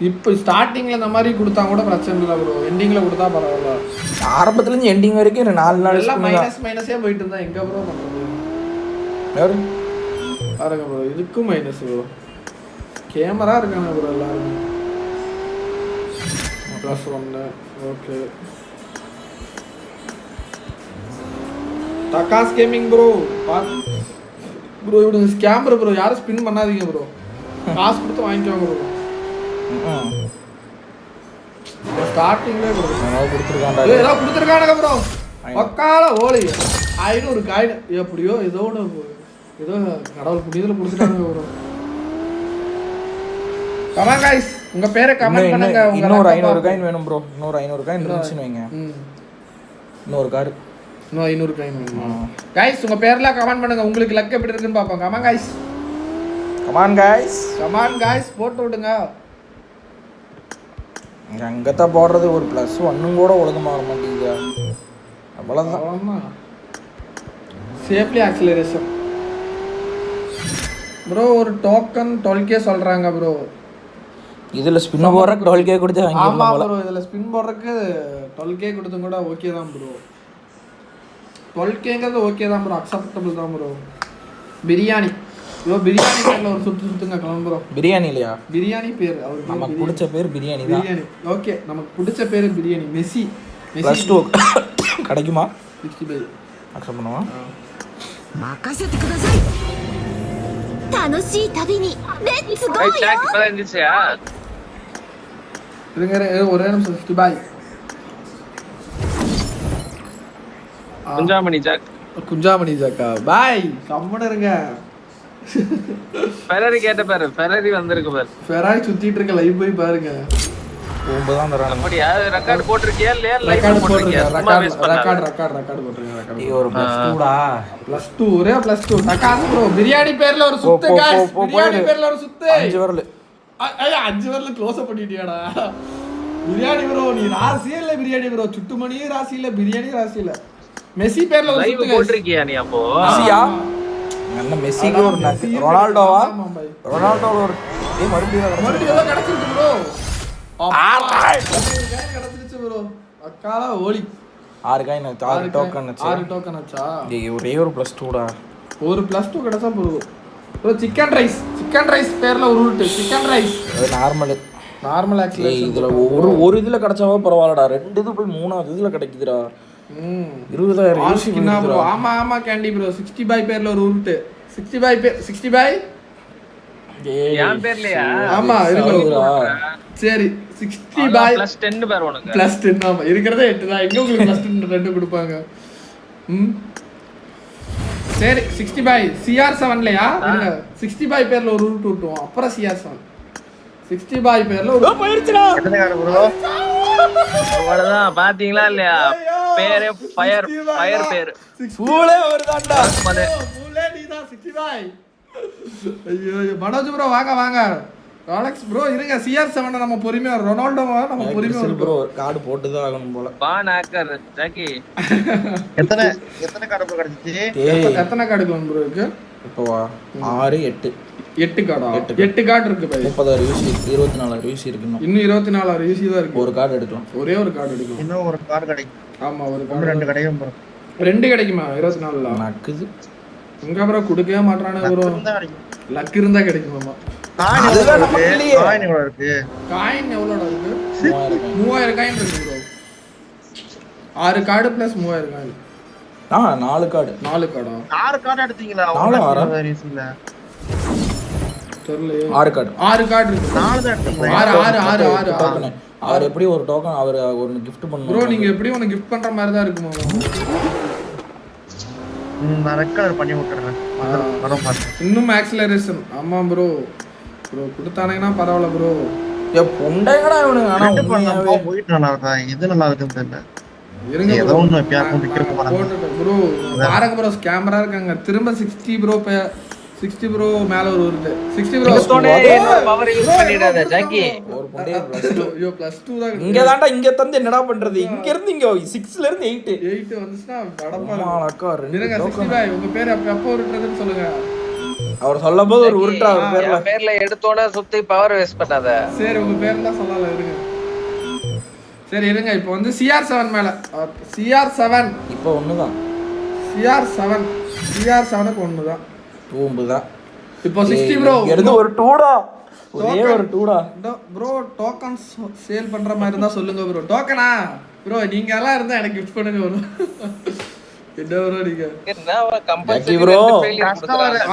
Speaker 1: இப்போ ஸ்டார்டிங்கில் இந்த மாதிரி கொடுத்தா கூட பிரச்சனை இல்லை ப்ரோ எண்டிங்கில் கொடுத்தா பரவாயில்ல
Speaker 2: ஆரம்பத்துலேருந்து எண்டிங் வரைக்கும் 4 நாள்
Speaker 1: எல்லாம் மைனஸே போயிட்டு இருந்தா எங்கே ப்ரோ பண்ணுறது
Speaker 2: யாரு
Speaker 1: பாருங்க ப்ரோ இதுக்கும் மைனஸ் ப்ரோ கேமரா இருக்காங்க ப்ரோ எல்லாருமே +1 ஓகே தக்காஸ் கேமிங் ப்ரோ ப்ரோ இவனுங்க ஸ்கேமர் ப்ரோ யாரும் ஸ்பின் பண்ணாதீங்க ப்ரோ காசு கொடுத்து வாங்கிக்குவாங்க ப்ரோ ஸ்டார்டிங்லேயே ப்ரோ ஏதாவது கொடுத்துருக்கானுங்க ப்ரோ பக்கால ஓலி 500 காயின் எப்படியோ ஏதோ கடவுள் புண்ணியத்தில் கொடுத்துட்டாங்க ப்ரோ கமெண்ட் गाइस உங்க பேரை கமெண்ட் பண்ணுங்க
Speaker 2: இன்னொரு 500 காயின் வேணும் ப்ரோ இன்னொரு 500 காயின் இருந்துச்சுன்னு வைங்க இன்னொரு கார்டு
Speaker 1: இன்னும் 500 காயின் வேணுமா गाइस உங்க பேர்லாம் கமெண்ட் பண்ணுங்க உங்களுக்கு லக் எப்படி இருக்குன்னு பாப்போம் கமெண்ட் गाइस போட்டு விடுங்க
Speaker 2: அங்கத்த போடுறது ஒரு +1 கூட ஒழுங்கமா வர மாட்டேங்குது அவ்வளவுதான்
Speaker 1: சேஃப்லி ஆக்சிலரேஷன் ப்ரோ ஒரு டோக்கன் 12k சொல்றாங்க ப்ரோ
Speaker 2: இதுல ஸ்பின் போறக்கு 12k கொடுத்து வாங்கிடலாம்
Speaker 1: ஆமா ப்ரோ இதுல ஸ்பின் போறக்கு 12k கொடுத்தும் கூட ஓகே தான் ப்ரோ 12kங்கிறது ஓகே தான் ப்ரோ அக்செப்டபிள் தான் ப்ரோ பிரியாணி பிரியாணி பேர்ல ஒரு சுத்துங்க கிளம்பு ப்ரோ
Speaker 2: பிரியாணி இல்லையா
Speaker 1: பிரியாணி பேர் அவருக்கு
Speaker 2: நமக்கு பிடிச்ச பேர் பிரியாணி தான்
Speaker 1: பிரியாணி ஓகே நமக்கு பிடிச்ச பேர் பிரியாணி மெஸ்ஸி
Speaker 2: +2 கிடைக்குமா
Speaker 1: 65
Speaker 2: அக்செப்ட் பண்ணுவா
Speaker 4: 任せてください楽しい旅にレッツゴーよ
Speaker 1: இருங்க ஒரே நிமிஷம் 60 பாய் குஞ்சாமணி ஜாக்கா பாய் கம்மன இருங்க
Speaker 5: ஃபெராரி கேட்ட பாரு ஃபெராரி வந்திருக்கு பாரு
Speaker 1: ஃபெராரி சுத்திட்டு இருக்க லைவ் போய் பாருங்க
Speaker 2: ஓம்பதான் தராங்க
Speaker 5: அப்படியே ரெக்கார்ட் போட்டுருக்கியா இல்லையா லைவ்
Speaker 1: ரெக்கார்ட்
Speaker 5: போட்டுருக்கியா
Speaker 1: போட்டுருங்க
Speaker 2: இது ஒரு +2டா
Speaker 1: +2 ஒரே +2 தக்காஸ் ப்ரோ பிரியாணி பேர்ல ஒரு சுத்து गाइस பிரியாணி பேர்ல ஒரு சுத்து
Speaker 2: 5 வரல
Speaker 1: ஐயா 5 வரல க்ளோஸ் அப் பண்ணிட்டியாடா பிரியாணி ப்ரோ நீ ராசியே இல்ல பிரியாணி ப்ரோ சுட்டுமணியே ராசி இல்ல பிரியாணி ராசி இல்ல மெஸ்ஸி பேர்ல ஒரு
Speaker 5: லைவ்
Speaker 1: சுத்து
Speaker 5: போட்டுருக்கியா நீ அப்போ
Speaker 2: மெஸ்ஸியா அண்ணா மெஸ்ஸிக்கு ஒரு ரொனால்டோவா ரொனால்டோல ஒரு மறுபடியும்
Speaker 1: ஏதோ கிடைச்சிருக்கு ப்ரோ கிடைச்சிருச்சு ப்ரோ அக்கால ஓலி
Speaker 2: 6 காயின் 6 டோக்கன்
Speaker 1: 6 டோக்கன் ஆச்சா
Speaker 2: ஒரே ஒரு +2டா
Speaker 1: ஒரு +2 கிடைச்சா போதும் ப்ரோ சிக்கன் ரைஸ் பேர்ல ஒரு உருட்டு சிக்கன் ரைஸ்
Speaker 2: அது நார்மல்
Speaker 1: ஆக்சுவலி
Speaker 2: இதுல ஒரு இதுல கிடைச்சாவோ பரவாயில்லடா 2 இது போய் 3வது இதுல கிடைக்குதுடா 20000 யூசி
Speaker 1: ப்ரோ ஆமா கேண்டி ப்ரோ 60 பாய் பேர்ல ஒரு உருட்டு 60 பாய்
Speaker 5: என் பேர்லயா
Speaker 1: ஆமா இருக்கு. சரி 60 பாய்
Speaker 5: +10 பேர் உனக்கு
Speaker 1: +10. ஆமா இருக்கிறதே 8 தான். எங்க உங்களுக்கு +10 2 கொடுப்பாங்க? சரி 60 பாய் CR7லயா? இல்ல 60 பாய் பேர்ல ஒரு ரூட் விட்டுவோம். அப்புறம் CR7 60 பாய் பேர்ல ஒரு
Speaker 2: போயிருச்சுடா.
Speaker 3: எத்தனை கார்டு ப்ரோ?
Speaker 5: அவ்வளவுதான். பாத்தீங்களா இல்லையா? பேரே ஃபயர் பேர்
Speaker 2: பூலே வருதாண்டா.
Speaker 1: மூலே நீதான் 60 பாய். ஐயோ மனோஜ் ப்ரோ வாங்க. ராலக்ஸ் ப்ரோ இருங்க. CR7 நம்ம பொறுமையா ரொனால்டோவா நம்ம பொறுமையா
Speaker 2: ப்ரோ கார்டு போட்டு தான் ஆகணும் போல.
Speaker 5: பான் ஹேக்கர் ஜாக்கி.
Speaker 3: எத்தனை கார்டு ப்ரோ கிடைச்சிச்சு?
Speaker 1: எத்தனை கார்டு ப்ரோ இருக்கு
Speaker 2: இப்போ 6 8
Speaker 1: 8 கார்டா? 8 கார்டு இருக்கு பை.
Speaker 2: 30,000 யூசி 24,000 யூசி இருக்கு.
Speaker 1: இன்னும் 24,000 யூசி தான் இருக்கு.
Speaker 2: ஒரு கார்டு எடுக்கலாம்.
Speaker 1: ஒரே ஒரு கார்டு எடுக்கும்.
Speaker 3: இன்னும் ஒரு கார்டு கிடைக்கும்.
Speaker 1: ஆமா ஒரு
Speaker 3: ஒன்று
Speaker 1: கார்டு
Speaker 3: 2 கிடைக்கும் ப்ரோ.
Speaker 1: 2 கிடைக்குமா 24ல?
Speaker 2: நக்குது.
Speaker 1: உங்க ப்ரோ கொடுக்கவே மாட்டானே ப்ரோ. லக் இருந்தா கிடைக்குமாமா.
Speaker 2: அதுதான் நம்ம இல்லையே.
Speaker 3: காயின் எவ்வளவு இருக்கு?
Speaker 1: காயின் எவ்வளோடா இருக்கு? 3000 காயின் இருக்கு bro. 6 card + 3000 coin.
Speaker 2: 4 card.
Speaker 1: 4 கார்டா?
Speaker 3: 6 card எடுத்தீங்களா?
Speaker 2: 4 ஆறா?
Speaker 3: ரீசிங்ல
Speaker 1: தெரியலையே.
Speaker 2: 6 கார்டு.
Speaker 1: 6 கார்டு இருக்கு.
Speaker 3: 4 தான் எடுத்தீங்களா?
Speaker 1: 6.
Speaker 2: டோக்கன். அவர் எப்படி ஒரு டோக்கன் அவர் ஒரு gift
Speaker 1: ப்ரோ
Speaker 2: பண்ணுவாரு.
Speaker 1: நீங்க எப்படி உனக்கு கிஃப்ட் பண்ற மாதிரி தான் இருக்குமா?
Speaker 3: நான் ரெட் கலர் பண்ணி விட்டுறேன். வர பாருங்க.
Speaker 1: இன்னும் ஆக்ஸலரேஷன். ஆமா ப்ரோ கொடுத்தானேனா பரவாயில்ல ப்ரோ.
Speaker 2: பொண்டைங்கடா இவனுங்க. ஆனா
Speaker 3: ரெட்
Speaker 2: உண்மையாவே
Speaker 3: பண்ணா போயிட்டு நல்லா இருக்கா? எது நல்லா இருக்குன்னு தெரியல.
Speaker 1: இருங்க
Speaker 3: ஏதோ ஒண்ணு எப்பயாவது விக்கிற போறாங்க.
Speaker 1: ப்ரோ பாருங்க ப்ரோ கேமரா இருக்காங்க. திரும்ப 60 ப்ரோ 60 ப்ரோ மேல ஒரு வருது. 60 ப்ரோ
Speaker 5: பவர் யூஸ் பண்ணிடாத ஜாக்கி.
Speaker 2: ஒரு பொண்டைய
Speaker 1: ஐயோ +2 தான்.
Speaker 2: இங்க தான்டா இங்க தந்து என்னடா பண்றது? இங்க இருந்து இங்க 6ல இருந்து 8
Speaker 1: 8 வந்துச்சுனா கடப்பா.
Speaker 2: அம்மாளக்கா
Speaker 1: இருங்க
Speaker 2: 2
Speaker 1: 60
Speaker 2: டோக்கன்.
Speaker 1: பாய் உங்க பேர் எப்போ உருட்டுறதுன்னு சொல்லுங்க.
Speaker 2: அவர் சொல்லும்போது ஒரு உருட்டா அவர் பேர்ல.
Speaker 5: என் பேர்ல எடுத்தோனே சுத்தி பவர் வேஸ்ட் பண்ணாத.
Speaker 1: சரி உங்க பேர் தான் சொல்லல இருங்க. சரி இருங்க இப்போ வந்து CR7 மேல. CR7
Speaker 2: இப்போ ஒண்ணுதான்.
Speaker 1: CR7க்கு ஒண்ணுதான்.
Speaker 2: தூம்புதான்.
Speaker 1: இப்போ 60 ப்ரோ
Speaker 2: எடுத்து ஒரு டூடா. ஒரே ஒரு டூடா.
Speaker 1: ப்ரோ டோக்கன்ஸ் சேல் பண்ற மாதிரி இருந்தா சொல்லுங்க ப்ரோ. டோக்கனா ப்ரோ நீங்க எல்லாம் இருந்தா எனக்கு கிஃப்ட் பண்ணுங்க ப்ரோ. என்ன ப்ரோ நீங்க
Speaker 5: என்ன கம்பல்சரி
Speaker 2: bro.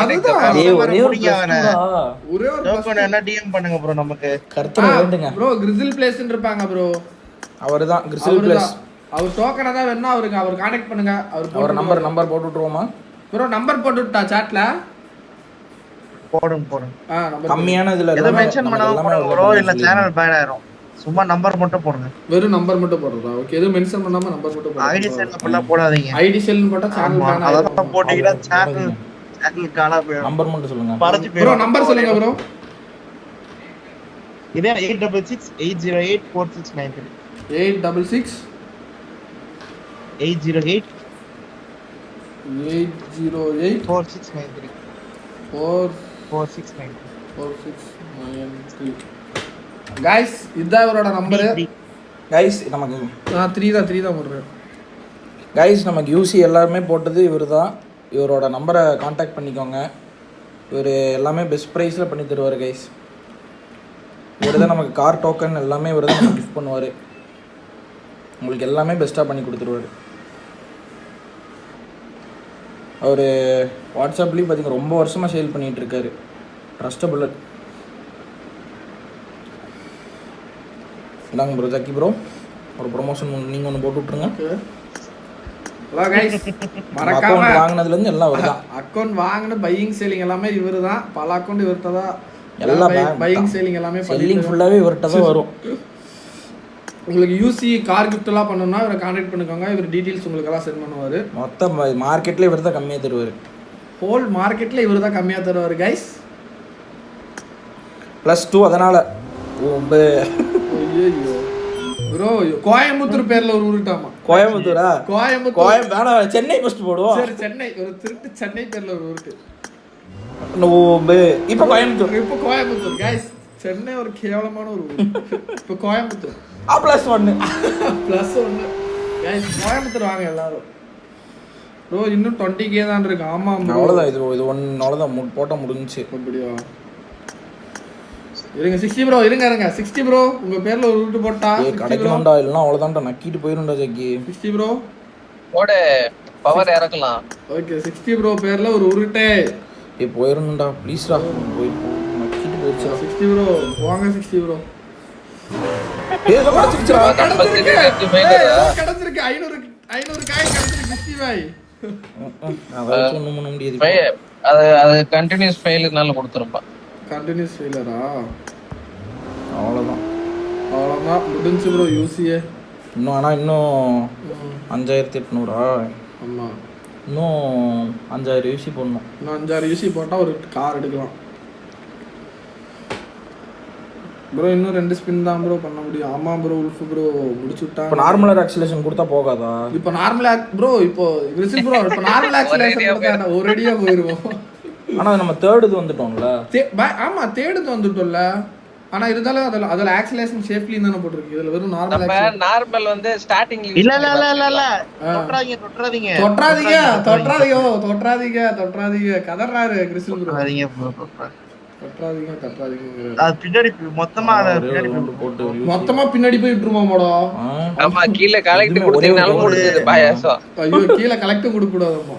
Speaker 1: அதுதான்.
Speaker 2: ஏய் ஒரே ஒரு
Speaker 3: முடிங்க அவனை.
Speaker 1: ஒரே ஒரு
Speaker 3: டோக்கன் என்ன டிஎம் பண்ணுங்க ப்ரோ நமக்கு.
Speaker 2: கர்த்தனை வேண்டுங்க.
Speaker 1: ப்ரோ கிரிசில் பிளேஸ்ன்னு இருப்பாங்க ப்ரோ.
Speaker 2: அவர்தான் கிரிசில் பிளேஸ்.
Speaker 1: அவர் டோக்கனா தான் வேணா அவருக்கு அவர் கான்டாக்ட் பண்ணுங்க.
Speaker 2: அவர் நம்பர் போட்டு விட்டுருவோமா?
Speaker 1: ப்ரோ நம்பர் போட்டு விட்டா சாட்ல.
Speaker 3: போடுங்க.
Speaker 1: நம்பர்
Speaker 2: கம்மியான இதுல
Speaker 3: எதை மென்ஷன் பண்ணாம ப்ரோ இல்ல சேனல் பேன் ஆயிரும். சும்மா நம்பர் மட்டும் போடுங்க.
Speaker 1: வெறும் நம்பர் மட்டும் போடுறதா? ஓகே எதுவும் மென்ஷன் பண்ணாம நம்பர் மட்டும் போடுங்க.
Speaker 3: ஐடி செல் பண்ணா போடாதீங்க.
Speaker 1: ஐடி செல்னு போட்டா சேனல் பேன்
Speaker 3: அத
Speaker 1: ஆயிடும்.
Speaker 3: போட்டீங்கன்னா சேனல் காணா போயிடும்.
Speaker 2: நம்பர் மட்டும் சொல்லுங்க.
Speaker 3: பறந்து
Speaker 1: ப்ரோ
Speaker 3: போயிடும்.
Speaker 1: நம்பர் சொல்லுங்க ப்ரோ.
Speaker 3: இதே 866-808-4693
Speaker 1: 866
Speaker 3: 808
Speaker 1: 808
Speaker 3: 4693
Speaker 1: 4693 गाइस இதான் இவரோட நம்பர்.
Speaker 2: गाइस நமக்கு
Speaker 1: 3 தான் போடுறேன்.
Speaker 2: गाइस நமக்கு யூசி எல்லாமே போட்டது இவர்தான். இவரோட நம்பரை காண்டாக்ட் பண்ணிக்கோங்க. இவர் எல்லாமே பெஸ்ட் ப்ரைஸில் பண்ணி தருவார் गाइस. இவர் தான் நமக்கு கார் டோக்கன் எல்லாமே இவர் தான் நமக்கு கிஃப்ட் பண்ணுவார். உங்களுக்கு எல்லாமே பெஸ்ட்டாக பண்ணி கொடுத்துருவார். அவர் வாட்ஸ்அப்லேயும் பார்த்தீங்கன்னா ரொம்ப வருஷமாக சேல் பண்ணிகிட்டு இருக்காரு. ட்ரஸ்டபுள். இந்தாங்க ப்ரோ ஜக்கி ப்ரோ ஒரு ப்ரொமோஷன் நீங்கள் ஒன்று போட்டு விட்ருங்க.
Speaker 1: ஹலோ गाइस மறக்காம
Speaker 2: அக்கௌண்ட் வாங்குனதுலேருந்து எல்லாம் வருதான்.
Speaker 1: அக்கௌண்ட் வாங்குன பையிங் சேலிங் எல்லாமே இவர்தான். பல அக்கௌண்ட் இவர்ட்ட தான்.
Speaker 2: எல்லாம்
Speaker 1: பையிங் சேலிங் எல்லாமே
Speaker 2: செல்லிங் ஃபுல்லாகவே இவர்கிட்ட தான் வரும்.
Speaker 1: உங்களுக்கு யூசி கார் கிஃப்ட் எல்லாம் பண்ணணும்னா இவரை கான்டாக்ட் பண்ணிக்கோங்க. இவர் டீடைல்ஸ் உங்களுக்கு எல்லாம் சென்ட் பண்ணுவார்.
Speaker 2: மொத்தம் மார்க்கெட்ல இவர் தான் கம்மியாக தருவார்.
Speaker 1: ஹோல் மார்க்கெட்ல இவர் தான் கம்மியாக தருவார் गाइस.
Speaker 2: +2 அதனால
Speaker 1: ஐயோ ப்ரோ கோயம்புத்தூர் பேர்ல ஒரு ஊருட்டாமா.
Speaker 2: கோயம்புத்தூரா?
Speaker 1: கோயம்புத்தூர்
Speaker 2: வேணாம் சென்னை ஃபர்ஸ்ட் போடுவோம்.
Speaker 1: சரி சென்னை ஒரு திருட்டு சென்னை பேர்ல ஒரு ஊருக்கு.
Speaker 2: இப்போ
Speaker 1: கோயம்புத்தூர் गाइस. சென்னை ஒரு கேவலமான ஒரு ஊர். இப்போ கோயம்புத்தூர்
Speaker 2: +1
Speaker 1: +1 गाइस கோயம்புத்தூர் வாங்க எல்லாரும். ப்ரோ இன்னும் 20k தான் இருக்கு. ஆமா ப்ரோ
Speaker 2: அவ்வளவுதான். இது ஒன்னு அவ்வளவுதான் போட்டா முடிஞ்சுச்சு.
Speaker 1: அப்படியா? இருங்க 60 ப்ரோ இருங்க 60 ப்ரோ உங்க பேர்ல ஒரு ரூட் போட்டா
Speaker 2: கிடைக்கணும்டா. இல்லனா அவ்வளவுதான்டா நக்கிட்டு போயிரும்டா ஜக்கி.
Speaker 1: 60 ப்ரோ
Speaker 5: போடு பவர் இறக்கலாம்.
Speaker 1: ஓகே 60 ப்ரோ பேர்ல ஒரு உருட்டே
Speaker 2: போயிரும்டா ப்ளீஸ்டா. போய் நக்கிட்டு போயிடுச்சு
Speaker 1: 60 ப்ரோ வாங்க 60 ப்ரோ
Speaker 2: ஏதோ கிடைச்சிருச்சா
Speaker 1: கிடைச்சிருக்கு
Speaker 5: கம்பல்சரி ஃபெயிலியரா
Speaker 1: கிடைச்சிருக்கு 500 காயின் கிடைச்சிருக்கு கிஸ்டி பாய்
Speaker 2: அதான் ஒண்ணும் பண்ண முடியாது இப்போ.
Speaker 5: அது கண்டினியூஸ் ஃபெயிலுனால கொடுத்துருப்பான்.
Speaker 1: கண்டினியூஸ் ஃபெயிலரா
Speaker 2: அவ்வளோதான்
Speaker 1: அவ்வளோதான் முடிஞ்சு ப்ரோ யூசியே
Speaker 2: இன்னும் ஆனால் இன்னும் 5800
Speaker 1: ஆமாம்
Speaker 2: இன்னும் 5000 யூசி போடணும்.
Speaker 1: இன்னும் 5-6 யூசி போட்டால் ஒரு கார் எடுக்கலாம் ப்ரோ. இன்னும் 2 ஸ்பின் தான் ப்ரோ பண்ண முடியும். ஆமாம் ப்ரோ உல்ஃப் ப்ரோ முடிச்சு
Speaker 2: இப்போ
Speaker 1: விட்டாங்க.
Speaker 2: நார்மலாக ஆக்சிலேஷன் கொடுத்தா போகாதா?
Speaker 1: இப்போ நார்மல் ப்ரோ இப்போ விசில் ப்ரோ இப்போ நார்மல் ஆக்சிலேஷன் கொடுத்தா ஒரேடியாக போயிடுவோம்.
Speaker 2: ஆனால் நம்ம தேர்டு இது வந்துட்டோம்ல.
Speaker 1: ஆமாம் தேடுது வந்துட்டோம்ல. ஆனா இருந்தாலும் அதில் ஆக்சிலேஷன் சேஃப்லி தானே போட்டுருக்கு. இதுல வெறும் நார்மல்
Speaker 5: நம்ம நார்மல் வந்து ஸ்டார்டிங்ல
Speaker 3: இல்ல தொட்றாதீங்க
Speaker 1: கதறாரு கிறிஸ்டின் ப்ரோ. தொட்றாதீங்க
Speaker 3: அது பின்னாடி மொத்தமா
Speaker 2: போட்டு
Speaker 1: மொத்தமா பின்னாடி போய் விட்டுருமாடா.
Speaker 5: ஆமா கீழ கலெக்ட் கொடுத்தீங்கனாலும் முடிஞ்சது பாயாசம்.
Speaker 1: ஐயோ கீழ கலெக்ட் கொடுக்க கூடாதுமா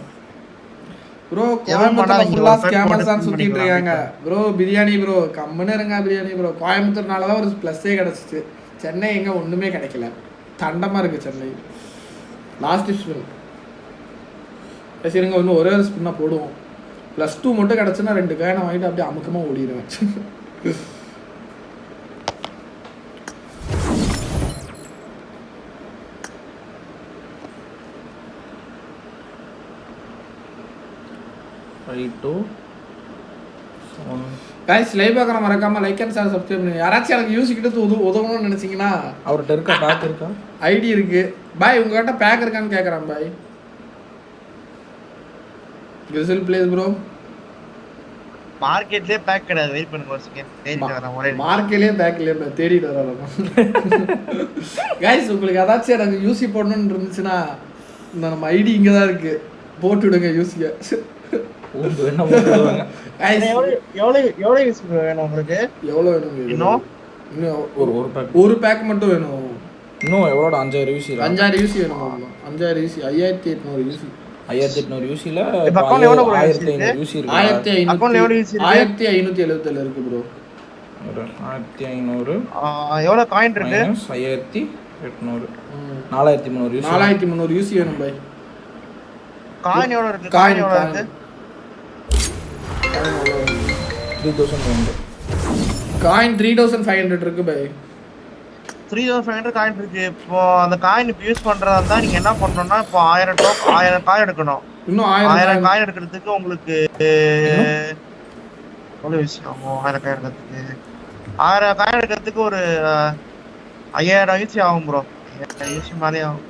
Speaker 1: ப்ரோ. கோயம்புத்தூர்ல ஃபுல்லா ஸ்கேமர்ஸ் தான் சுத்திட்டு இருக்காங்க ப்ரோ. பிரியாணி ப்ரோ கம்முன்னு இருங்க பிரியாணி ப்ரோ. கோயம்புத்தூர்னால தான் ஒரு ப்ளஸ்ஸே கிடச்சிச்சு. சென்னை எங்க ஒண்ணுமே கிடைக்கல. தண்டமா இருக்கு சென்னை. லாஸ்ட் ஸ்பின் சரிங்க இன்னும் ஒரே ஒரு ஸ்பின்னா போடுவோம். +2 மட்டும் கிடச்சுன்னா 2 காயினை வாங்கிட்டு அப்படியே அமுக்கமாக ஓடிடுவேன். கைஸ் லைவ் பார்க்குற மறக்காம லைக் அண்ட் ஷேர் சப்ஸ்கிரைப் பண்ணுங்க. யாராச்சும் எனக்கு யூசிக்கிட்டு உதவணும்னு நினைச்சீங்கன்னா
Speaker 2: அவர்கிட்ட இருக்கா பேக் இருக்கா
Speaker 1: ஐடி இருக்கு பாய். உங்ககிட்ட பேக் இருக்கான்னு கேட்குறான் பாய். கிரிசில் ப்ளீஸ் ப்ரோ.
Speaker 3: மார்க்கெட்லயே பேக் கிடையாது. வெயிட் பண்ணுங்க ஒரு செகண்ட். தேடிட்டு வரேன் ஒரே
Speaker 1: மார்க்கெட்லயே பேக் இல்லையா தேடிட்டு வராங்க. கைஸ் உங்களுக்கு ஏதாச்சும் எனக்கு யூசி போடணும்னு இருந்துச்சுன்னா இந்த நம்ம ஐடி இங்கே தான் இருக்கு. போட்டு விடுங்க யூசியை.
Speaker 2: என்ன போடுவாங்க
Speaker 3: எவ்வளவு யூஸ் வேணும் உங்களுக்கு?
Speaker 1: எவ்வளோ வேணும் இன்னும் ஒரு பேக் மட்டும் வேணும்.
Speaker 2: இன்னும் எவ்வளோட 5000 யூசி
Speaker 1: 5000 யூசி வேணும். 5000 யூசி 5800 யூசி
Speaker 2: 5800 யூசில
Speaker 3: 1500
Speaker 2: யூசி இருக்கு.
Speaker 1: 1577 இருக்கு ப்ரோ.
Speaker 2: 1500
Speaker 3: எவ்வளவு காயின் இருக்கு?
Speaker 2: 5800 4300 யூசி
Speaker 1: 4300 யூசி வேணும் பாய்.
Speaker 3: காயின் எவ்வளவு இருக்கு? காயின் எவ்வளவு இருக்கு?
Speaker 2: 3000
Speaker 1: காயின் 3500 இருக்கு பாய்.
Speaker 3: 3500 காயின் இருக்கு. இப்போ அந்த காயின் இப்போ யூஸ் பண்றதா இருந்தா நீங்க என்ன பண்ணணும்னா இப்போ 1000 காயின் எடுக்கணும்.
Speaker 1: இன்னும்
Speaker 3: 1000 காயின் எடுக்கிறதுக்கு உங்களுக்கு எவ்வளவு யூஸ் ஆகும்? 1000 காயின் எடுக்கிறதுக்கு 1000 காயின் எடுக்கிறதுக்கு ஒரு 5000 யூசி ஆகும் ப்ரோ. 5000 யூசி மேலே ஆகும்.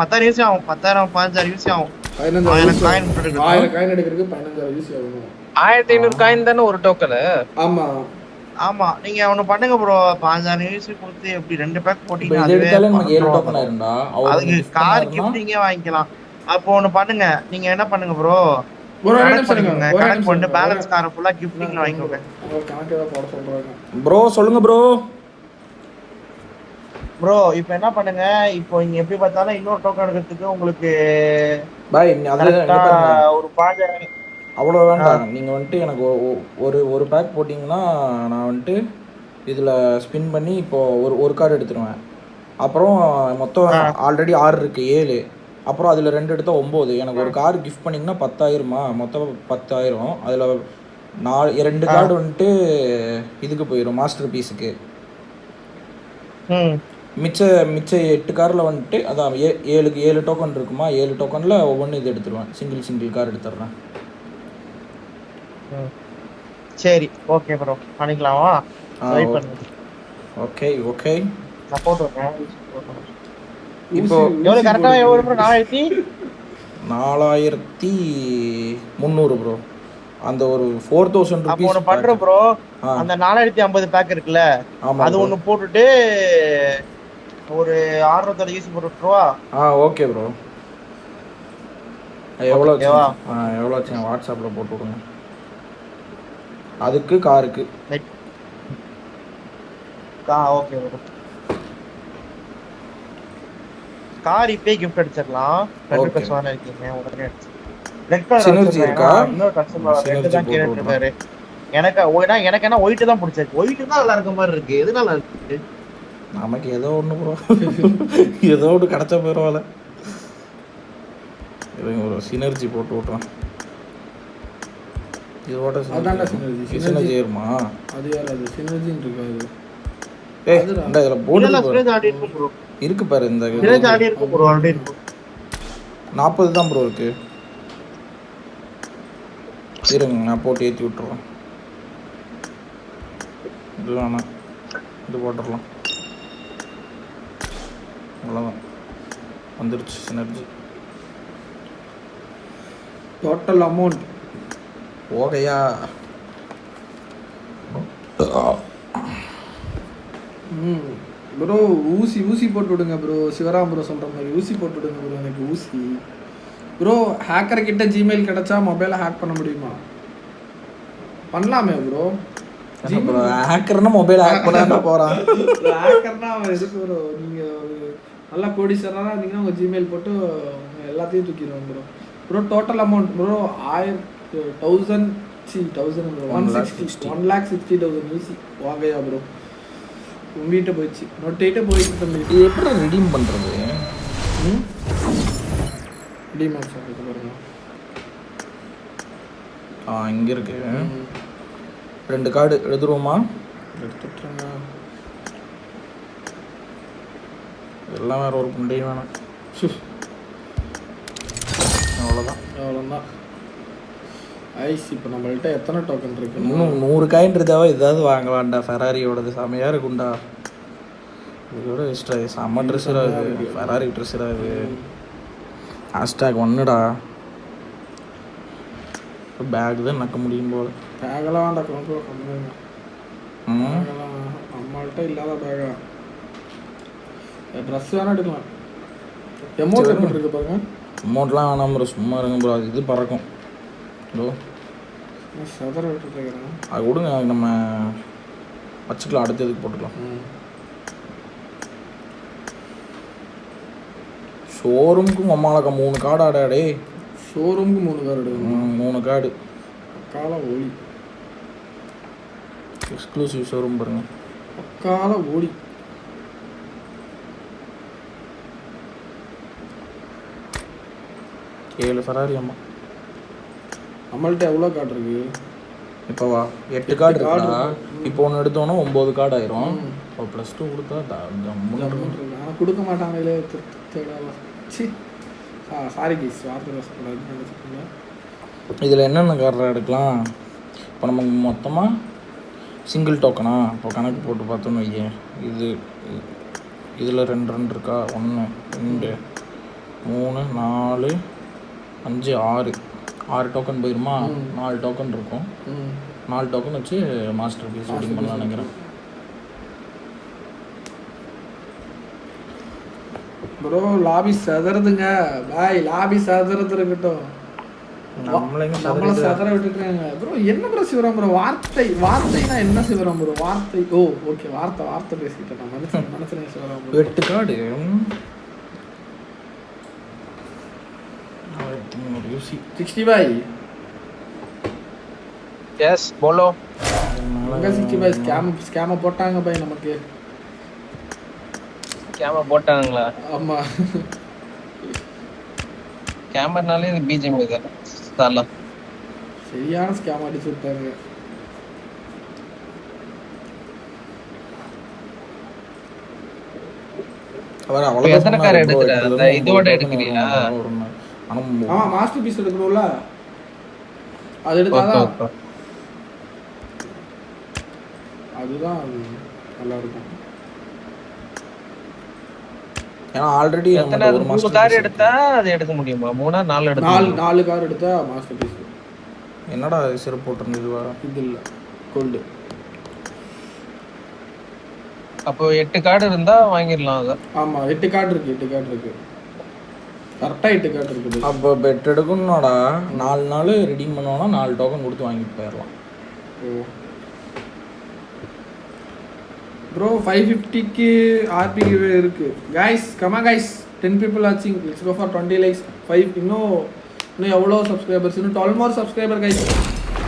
Speaker 3: 10,000 யூசி ஆகும். 10,000 15,000 யூசி ஆகும். 1000 காயின்
Speaker 1: எடுக்கிறதுக்கு 15000 யூசி ஆகும்.
Speaker 5: 1500 காயின் தானே ஒரு டோக்கன்.
Speaker 1: ஆமா
Speaker 3: ஆமா நீங்க ஒண்ணு பண்ணுங்க ப்ரோ. 5000 யூசி கொடுத்து எப்படி 2 பேக் போட்டீங்கன்னா
Speaker 2: இது எடுத்தாலே நமக்கு 7 டோக்கன் ஆயிரும்டா.
Speaker 3: அதுக்கு கார் கிஃப்டிங்கே வாங்கிக்கலாம். அப்போ ஒண்ணு பண்ணுங்க. நீங்க என்ன பண்ணுங்க ப்ரோ
Speaker 1: ஒரு நிமிஷம் சொல்லுங்க.
Speaker 3: கனெக்ட் பண்ணிட்டு பேலன்ஸ் காரை ஃபுல்லா கிஃப்டிங்ல வாங்கிக்கோங்க.
Speaker 1: கணக்கு ஏதோ போட சொல்றாங்க
Speaker 2: ப்ரோ. சொல்லுங்க ப்ரோ.
Speaker 3: ப்ரோ இப்போ என்ன பண்ணுங்க. இப்போ நீங்க எப்படி பார்த்தாலும் இன்னொரு டோக்கன் எடுக்கிறதுக்கு உங்களுக்கு
Speaker 2: பாய்
Speaker 3: ஒரு 5000
Speaker 2: அவ்வளோ வேண்டாம். நீங்கள் வந்துட்டு எனக்கு ஒரு பேக் போட்டிங்கன்னா நான் வந்துட்டு இதில் ஸ்பின் பண்ணி இப்போது ஒரு கார்டு எடுத்துருவேன். அப்புறம் மொத்தம் ஆல்ரெடி 6 இருக்குது 7. அப்புறம் அதில் 2 எடுத்தால் 9. எனக்கு ஒரு கார் கிஃப்ட் பண்ணிங்கன்னா 10,000மா மொத்தம் 10,000. அதில் 2 கார்டு வந்துட்டு இதுக்கு போயிடும் மாஸ்டர் பீஸுக்கு. மிச்ச 8 காரில் வந்துட்டு அதான் 7 டோக்கன் இருக்குமா. 7 டோக்கனில் ஒவ்வொன்று இது எடுத்துருவேன். சிங்கிள் கார் எடுத்துடுறேன்.
Speaker 3: சரி ஓகே ப்ரோ பண்ணிக்கலாமா? வெயிட் பண்ணுங்க.
Speaker 2: ஓகே
Speaker 3: நான் போட்டுறேன்.
Speaker 2: இப்போ
Speaker 3: எவ்வளவு கரெக்ட்டா எவ்வளவு ப்ரோ?
Speaker 2: 4300 ப்ரோ. அந்த ஒரு 4000
Speaker 3: அப்போ ஒன்று பண்றோம் ப்ரோ. அந்த 4050 பேக் இருக்குல்ல அது ஒன்று போட்டுட்டு ஒரு 600 யூசி போட்டுருவா.
Speaker 2: Okay bro. எவ்வளோ வச்சு வாட்ஸ்அப்பில் போட்டு விடுங்க. அதுக்கு காருக்கு
Speaker 3: ஓகே ப்ரோ. கார் இப்பே கிஃப்ட் அடிச்சிடலாம். 2 இருக்கீங்க உடனே ரெட் கலர்
Speaker 2: சினர்ஜி இருக்கா?
Speaker 3: இன்னொரு கஸ்டமர் ரெட் தான் கேட்டுட்டாரு. எனக்கு என்ன ஒயிட் தான் பிடிச்சிருக்கு. ஒயிட் தான் நல்லா இருக்க மாதிரி இருக்கு. எது நல்லா இருக்கு?
Speaker 2: நமக்கு ஏதோ ஒன்று ப்ரோ, ஏதோ ஒன்று கிடச்சா பரவாயில்ல. இவங்க ஒரு சினர்ஜி போட்டு விட்றான். இதோட
Speaker 1: அதான்டா synergy.
Speaker 2: சினர்ஜி ஏறுமா?
Speaker 1: அது யார் அது சினர்ஜின்னு இருக்காது.
Speaker 2: ஏய் இந்த இதில் போட்டு
Speaker 3: ஸ்பிரேஜ் ஆடி இருக்கு ப்ரோ.
Speaker 2: இருக்கு பாரு, இந்த
Speaker 3: ஸ்பிரேஜ் ஆடி இருக்கு ப்ரோ. ஆல்ரெடி இருக்கு.
Speaker 2: 40 தான் ப்ரோ இருக்கு. இருங்க நான் போட்டு ஏற்றி விட்டுருவேன். இது வேணாம், இது போட்டுடலாம். அவ்வளோதான், வந்துருச்சு சினர்ஜி.
Speaker 1: டோட்டல் அமௌண்ட்
Speaker 2: ஓகையா?
Speaker 1: ப்ரோ ஊசி போட்டு விடுங்க ப்ரோ. சிவராம் ப்ரோ சொல்கிற மாதிரி ஊசி போட்டு விடுங்க ப்ரோ. எனக்கு ஊசி ப்ரோ. ஹேக்கர் கிட்ட ஜிமெயில் கிடச்சா மொபைலை ஹேக் பண்ண முடியுமா? பண்ணலாமே ப்ரோ.
Speaker 2: ஹேக்கர்னா மொபைல் ஹேக் பண்ண போகிறான்.
Speaker 1: ஹேக்கர்னா அவன் எதுக்கு ப்ரோ? நீங்கள் ஒரு நல்லா கோடீஸ்வரராக இருந்தீங்கன்னா உங்கள் ஜிமெயில் போட்டு எல்லாத்தையும் தூக்கிடுவாங்க bro. Bro total amount bro 1,60,000 ஊசி வாங்கையா ப்ரோ. உங்ககிட்ட போயிடுச்சு, நோட்டிகிட்ட போயிட்டு தம்பி.
Speaker 2: இது எப்படி ரெடீம் பண்ணுறது?
Speaker 1: டிமாக்ஸ் ஆஃபீஸ் பாருங்க.
Speaker 2: இங்கே இருக்கு. 2 கார்டு எழுதுருவோமா?
Speaker 1: எடுத்துட்டுருங்க.
Speaker 2: எல்லாம் வேறு ஒரு புண்டையும் வேணாம்.
Speaker 1: அவ்வளோதான் ஐஸ். இப்போ நம்மள்கிட்ட எத்தனை டோக்கன் இருக்கு?
Speaker 2: இன்னும் 100 காயின் இருந்தாவா ஏதாவது வாங்கலாம்டா. ஃபெராரியோடது செமையாக இருக்குண்டா. இதோட எக்ஸ்ட்ரா செம்ம ட்ரெஸ்ஸராக இருக்குது. ஃபெராரி ட்ரெஸ்ஸராக இருக்குது. ஹேஷ்டாக் 1டா. பேக் தான் நக்க முடியும் போல்.
Speaker 1: பேகெல்லாம் வேண்டாம் ப்ரோ. கம்மியாக நம்மள்கிட்ட இல்லாத பேகா. ட்ரெஸ் வேணா எடுக்கலாம். அமௌண்ட் எப்படி இருக்கு பாருங்க.
Speaker 2: அமௌண்ட்லாம் வேணாம் ப்ரோ, சும்மா இருங்க ப்ரோ. அது இது பறக்கும் ப்ரோ.
Speaker 1: சதற விட்டுருக்கிறேன்.
Speaker 2: அது கொடுங்க, நம்ம வச்சுக்கலாம். அடுத்த இதுக்கு போட்டுக்கலாம். ஷோரூமுக்கும் அம்மாவுக்கு 3 கார்டு ஆடாடே.
Speaker 1: ஷோரூமுக்கு 3 கார்டு எடுக்கணும்.
Speaker 2: 3 கார்டு.
Speaker 1: அக்கால ஓலி
Speaker 2: எக்ஸ்க்ளூசிவ் ஷோரூம் பாருங்க.
Speaker 1: அக்கால ஓலி.
Speaker 2: ஏழு ஃபெராரி அம்மா.
Speaker 1: நம்மள்ட்ட எவ்வளோ கார்டு இருக்கு
Speaker 2: இப்போ? 8 கார்டு இருக்கா? இப்போ ஒன்று எடுத்தோன்னா 9 கார்டு ஆயிரும். இப்போ +2 கொடுத்தா
Speaker 1: ஆனால் கொடுக்க மாட்டாங்களே. சி சாரி கைஸ், வார்த்தை பேசக்கூடாதுன்னு நினச்சிக்கோங்க.
Speaker 2: இதில் என்னென்ன கார்டு எடுக்கலாம்? இப்போ நமக்கு மொத்தமாக சிங்கிள் டோக்கனா? இப்போ கணக்கு போட்டு பார்த்தோன்னு வையே. இதில் 2 இருக்கா? 1 2 3 4 5 6 டோக்கன் போயிருமா? 4 டோக்கன் இருக்கும். 4 டோக்கன் வச்சு மாஸ்டர் பீஸ் வெட்டிங் பண்ணலாம் நினைக்கிறேன்
Speaker 1: ப்ரோ. லாபி சதறதுங்க பாய். லாபி சதறது இருக்கட்டும். நம்மள சதற விட்டுருக்காங்க ப்ரோ. என்ன ப்ரோ சிவராம் ப்ரோ? வார்த்தைனா என்ன சிவராம் ப்ரோ? வார்த்தை ஓகே. வார்த்தை பேசிக்கிட்டேன் நான். மனசுல Sivaram bro
Speaker 2: 8 card. UC
Speaker 1: 65.
Speaker 5: Yes போலோ.
Speaker 1: 65 ஸ்கேம போட்டாங்க பாய் நமக்கு.
Speaker 5: கேமரா போட்டாங்களா?
Speaker 1: ஆமா.
Speaker 5: கேமரானாலே இது பிஜிஎம் இது சார்லாம்
Speaker 1: சரியான ஸ்கேம் அடிச்சு விட்டாங்க.
Speaker 5: எத்தனை கார் எடுக்கிற? இதோட எடுக்கிறியா?
Speaker 1: ஆமா, மாஸ்டர் பீஸ் எடுக்கணும்ல. அது எடுத்தாதான் அதுதான் நல்லா இருக்கும்.
Speaker 2: ஏன்னா ஆல்ரெடி
Speaker 5: எத்தனை 3 கார் எடுத்தா அது எடுக்க முடியுமா? 3 4 எடுத்தா
Speaker 1: 4 கார் எடுத்தா மாஸ்டர் பீஸ்.
Speaker 2: என்னடா சிறப்பு போட்டுருந்ததுவா?
Speaker 1: இது இல்ல கோல்டு.
Speaker 5: அப்போ 8 கார்டு இருந்தா வாங்கிடலாம் அத.
Speaker 1: ஆமா 8 கார்டு இருக்கு. கரெக்டா 8 கார்டு இருக்குது.
Speaker 2: அப்போ பெட் எடுக்கணும்னாடா 4 நாள் ரெடீம் பண்ணோம்னா 4 டோக்கன் கொடுத்து வாங்கிட்டு போயிடலாம்.
Speaker 1: ப்ரோ 550க்கு ஆர்பி இருக்கு guys. Comma guys, 10 people watching. Let's go for 20 likes. 5 இன்னும் எவ்வளோ சப்ஸ்கிரைபர்ஸ்? இன்னும் 12 more subscriber गाइस.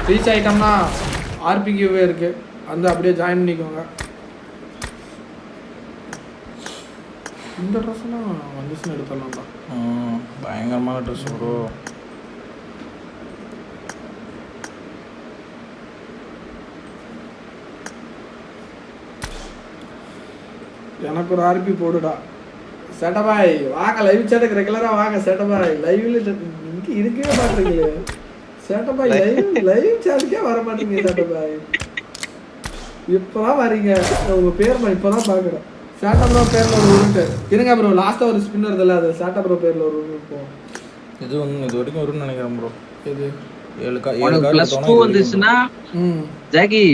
Speaker 1: ரீச் ஆயிட்டோம்னா ஆர்பிக்யூவே இருக்கு, வந்து அப்படியே ஜாயின் பண்ணிக்கோங்க. இந்த ட்ரெஸ்லாம் வந்துச்சுன்னு எடுத்துடலாம் தான்.
Speaker 2: பயங்கரமான ட்ரெஸ் ப்ரோ.
Speaker 1: எனக்கு ஒரு ஆர்பி போடுடா சேட்டபாய். வாங்க லைவ் சேட்டுக்கு ரெகுலராக வாங்க சேட்டபாய். லைவ்ல இங்கே இருக்கவே மாட்டேங்குது சேட்டபாய். லைவ் சேட்டுக்கே வர மாட்டேங்குது சேட்டபாய். இப்போதான் வரீங்க, உங்கள் பேர் நான் இப்போ தான் பார்க்குறேன். சேட்டா ப்ரோ பேரில் ஒரு உருட்டு இருங்க ப்ரோ. லாஸ்ட்டாக ஒரு ஸ்பின் வருதுல்ல, அது சேட்டா ப்ரோ பேரில் ஒரு உருட்டு இருக்கும்.
Speaker 2: இது வரைக்கும் வரும்னு நினைக்கிறேன் ப்ரோ.
Speaker 1: இது
Speaker 2: 7
Speaker 5: +2 வந்துச்சுன்னா ஜாகி,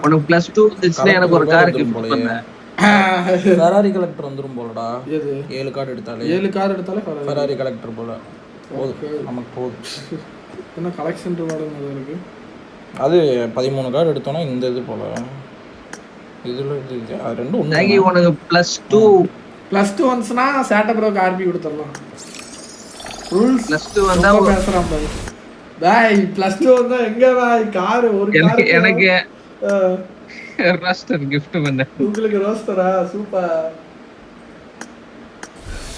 Speaker 5: உனக்கு +2 வந்துச்சுன்னா எனக்கு ஒரு கார் கிஃப்ட் பண்ணு.
Speaker 2: ஃபெராரி கலெக்டர் வந்துரும் போலடா.
Speaker 1: எது
Speaker 2: 7 கார்டு எடுத்தாலே
Speaker 1: 7 கார் எடுத்தாலே
Speaker 2: ஃபெராரி கலெக்டர் போல போதும் நமக்கு. போதும்.
Speaker 1: என்ன கலெக்ஷன் ரிவார்டுங்க இருக்கு.
Speaker 2: அது 13 கார்டு எடுத்தோன்னா இந்த இது போல. இதுல இது ரெண்டும் ஒண்ணு.
Speaker 5: ஜாகி உனக்கு +2
Speaker 1: வந்துச்சுன்னா சேட்டா ப்ரோக்கு ஆர்பி கொடுத்துடலாம். ரூல்ஸ்
Speaker 5: +2 வந்தா
Speaker 1: பேசுறான் பாய். பாய் +2 வந்தா எங்க பாய் கார் ஒரு கார்
Speaker 5: எனக்கு ரோஸ்டர் gift பண்ணு.
Speaker 1: உங்களுக்கு ரோஸ்டரா சூப்பர்.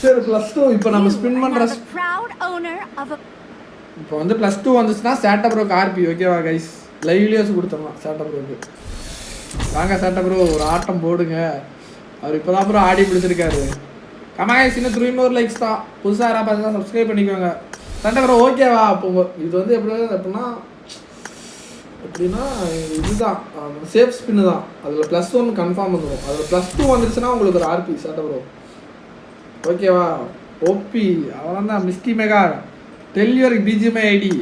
Speaker 1: சரி +2 இப்போ நம்ம ஸ்பின் பண்ற இப்போ வந்து +2 வந்துச்சுன்னா சேட்டா ப்ரோக்கு ஆர்பி ஓகேவா கைஸ்? லைவ்லியோஸ் கொடுத்துடலாம் சேட்டா ப்ரோக்கு. வாங்க சேட்டா ப்ரோ ஒரு ஆட்டம் போடுங்க. அவர் இப்போதான் ப்ரோ ஆடி பிடிச்சிருக்காரு. கமாய் சின்ன 3 more லைக்ஸ் தான். புதுசாக யாராவது பார்த்தீங்கன்னா சப்ஸ்கிரைப் பண்ணிக்கோங்க. சேட்டா ப்ரோ ஓகேவா? அப்போ இது வந்து எப்படின்னா இதுதான் சேஃப் ஸ்பின்னு தான். அதில் +1 கன்ஃபார்ம் வந்துடும். அதில் +2 வந்துருச்சுன்னா உங்களுக்கு ஒரு ஆர்பி சேட்டா ப்ரோ ஓகேவா? ஓபி அவ்வளோதான். Misty mega tell your BGMI ID.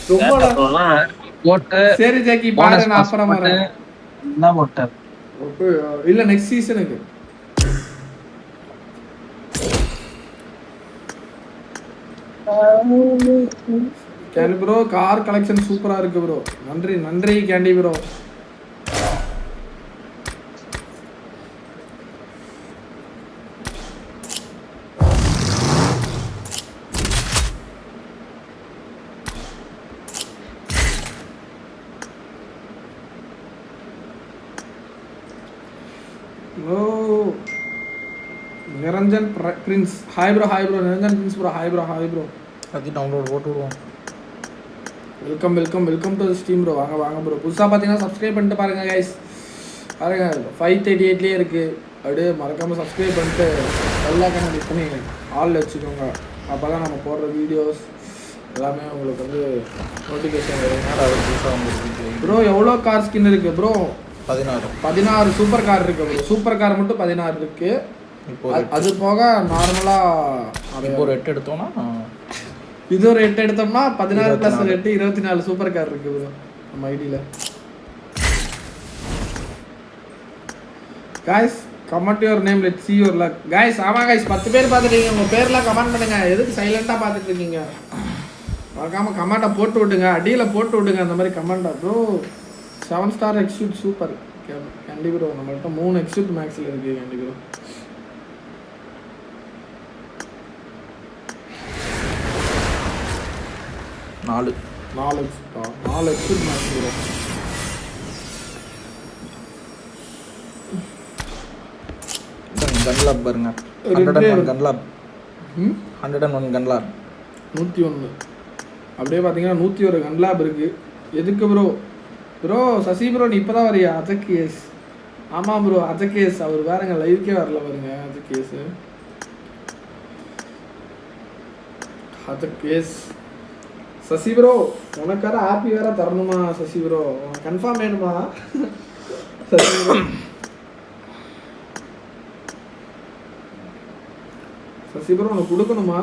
Speaker 1: ரொம்ப
Speaker 5: போட்டு
Speaker 1: சரி ஜாக்கி பாரு, நான் அப்புறம் வரேன்.
Speaker 5: என்ன போட்ட
Speaker 1: இல்ல நெக்ஸ்ட் சீசனுக்கு. கேண்டி ப்ரோ கார் கலெக்ஷன் சூப்பரா இருக்கு ப்ரோ. நன்றி candy bro. Niranjan Prince hi bro. Niranjan Prince bro hi bro.
Speaker 2: அது டவுன்லோட் போட்டு விடுவோம்.
Speaker 1: Welcome to stream bro. வாங்க ப்ரோ. புதுசாக பார்த்தீங்கன்னா சப்ஸ்கிரைப் பண்ணிட்டு பாருங்க கைஸ். பாருங்க 538லேயே இருக்குது. அப்படியே மறக்காமல் சப்ஸ்கிரைப் பண்ணிட்டு எல்லா கண்ணு கிளிக் பண்ணி ஆல் வச்சுக்கோங்க. அப்போ தான் நம்ம போடுற வீடியோஸ் எல்லாமே உங்களுக்கு வந்து நோட்டிஃபிகேஷன் வரும். ப்ரோ எவ்வளோ கார் ஸ்கின் இருக்குது ப்ரோ? 16 சூப்பர் கார் இருக்குது ப்ரோ. சூப்பர் கார் மட்டும் 16 இருக்குது. இப்போ அது போக நார்மலாக
Speaker 2: இப்போ ஒரு 8 எடுத்தோம்னா
Speaker 1: இது ஒரு 8 எடுத்தோம்னா 16 + 8 24 சூப்பர் கார் இருக்கு ப்ரோ நம்ம ஐடியில். Guys comment your name, let's see your luck. Guys ஆமாம் காய்ஸ் 10 பேர் பார்த்துட்டீங்க. உங்கள் பேர்லாம் கமெண்ட் பண்ணுங்க. எதுக்கு சைலண்ட்டாக பார்த்துட்டு இருக்கீங்க? மறக்காமல் கமெண்ட்டை போட்டு விட்டுங்க, அடியில் போட்டு விட்டுங்க அந்த மாதிரி கமெண்ட்டை. Bro 7 star X suit super candy bro. நம்மள்கிட்ட 3 எக்ஸ்யூட் மேக்ஸில் இருக்குது கேண்டி ப்ரோ. நாலு எக்ஸ்யூட் மேக்ஸ் ப்ரோ.
Speaker 2: கன்லாப் பாருங்க. 101 கன்லாப். 101
Speaker 1: அப்படியே பார்த்தீங்கன்னா 101 கன்லாப் இருக்குது. எதுக்கு ப்ரோ? சசி ப்ரோ நீ இப்போ தான் வரியா? அஜக்கேஸ். ஆமாம் ப்ரோ அஜக்கேஸ். அவர் வேறுங்க லைவுக்கே வரல பாருங்க. அஜக்கேஸ் சசி ப்ரோ உனக்கார ஹாப்பி வேற தரணுமா சசி ப்ரோ? உனக்கு கன்ஃபார்ம் வேணுமா சசி ப்ரோ? சசி ப்ரோ உனக்கு கொடுக்கணுமா?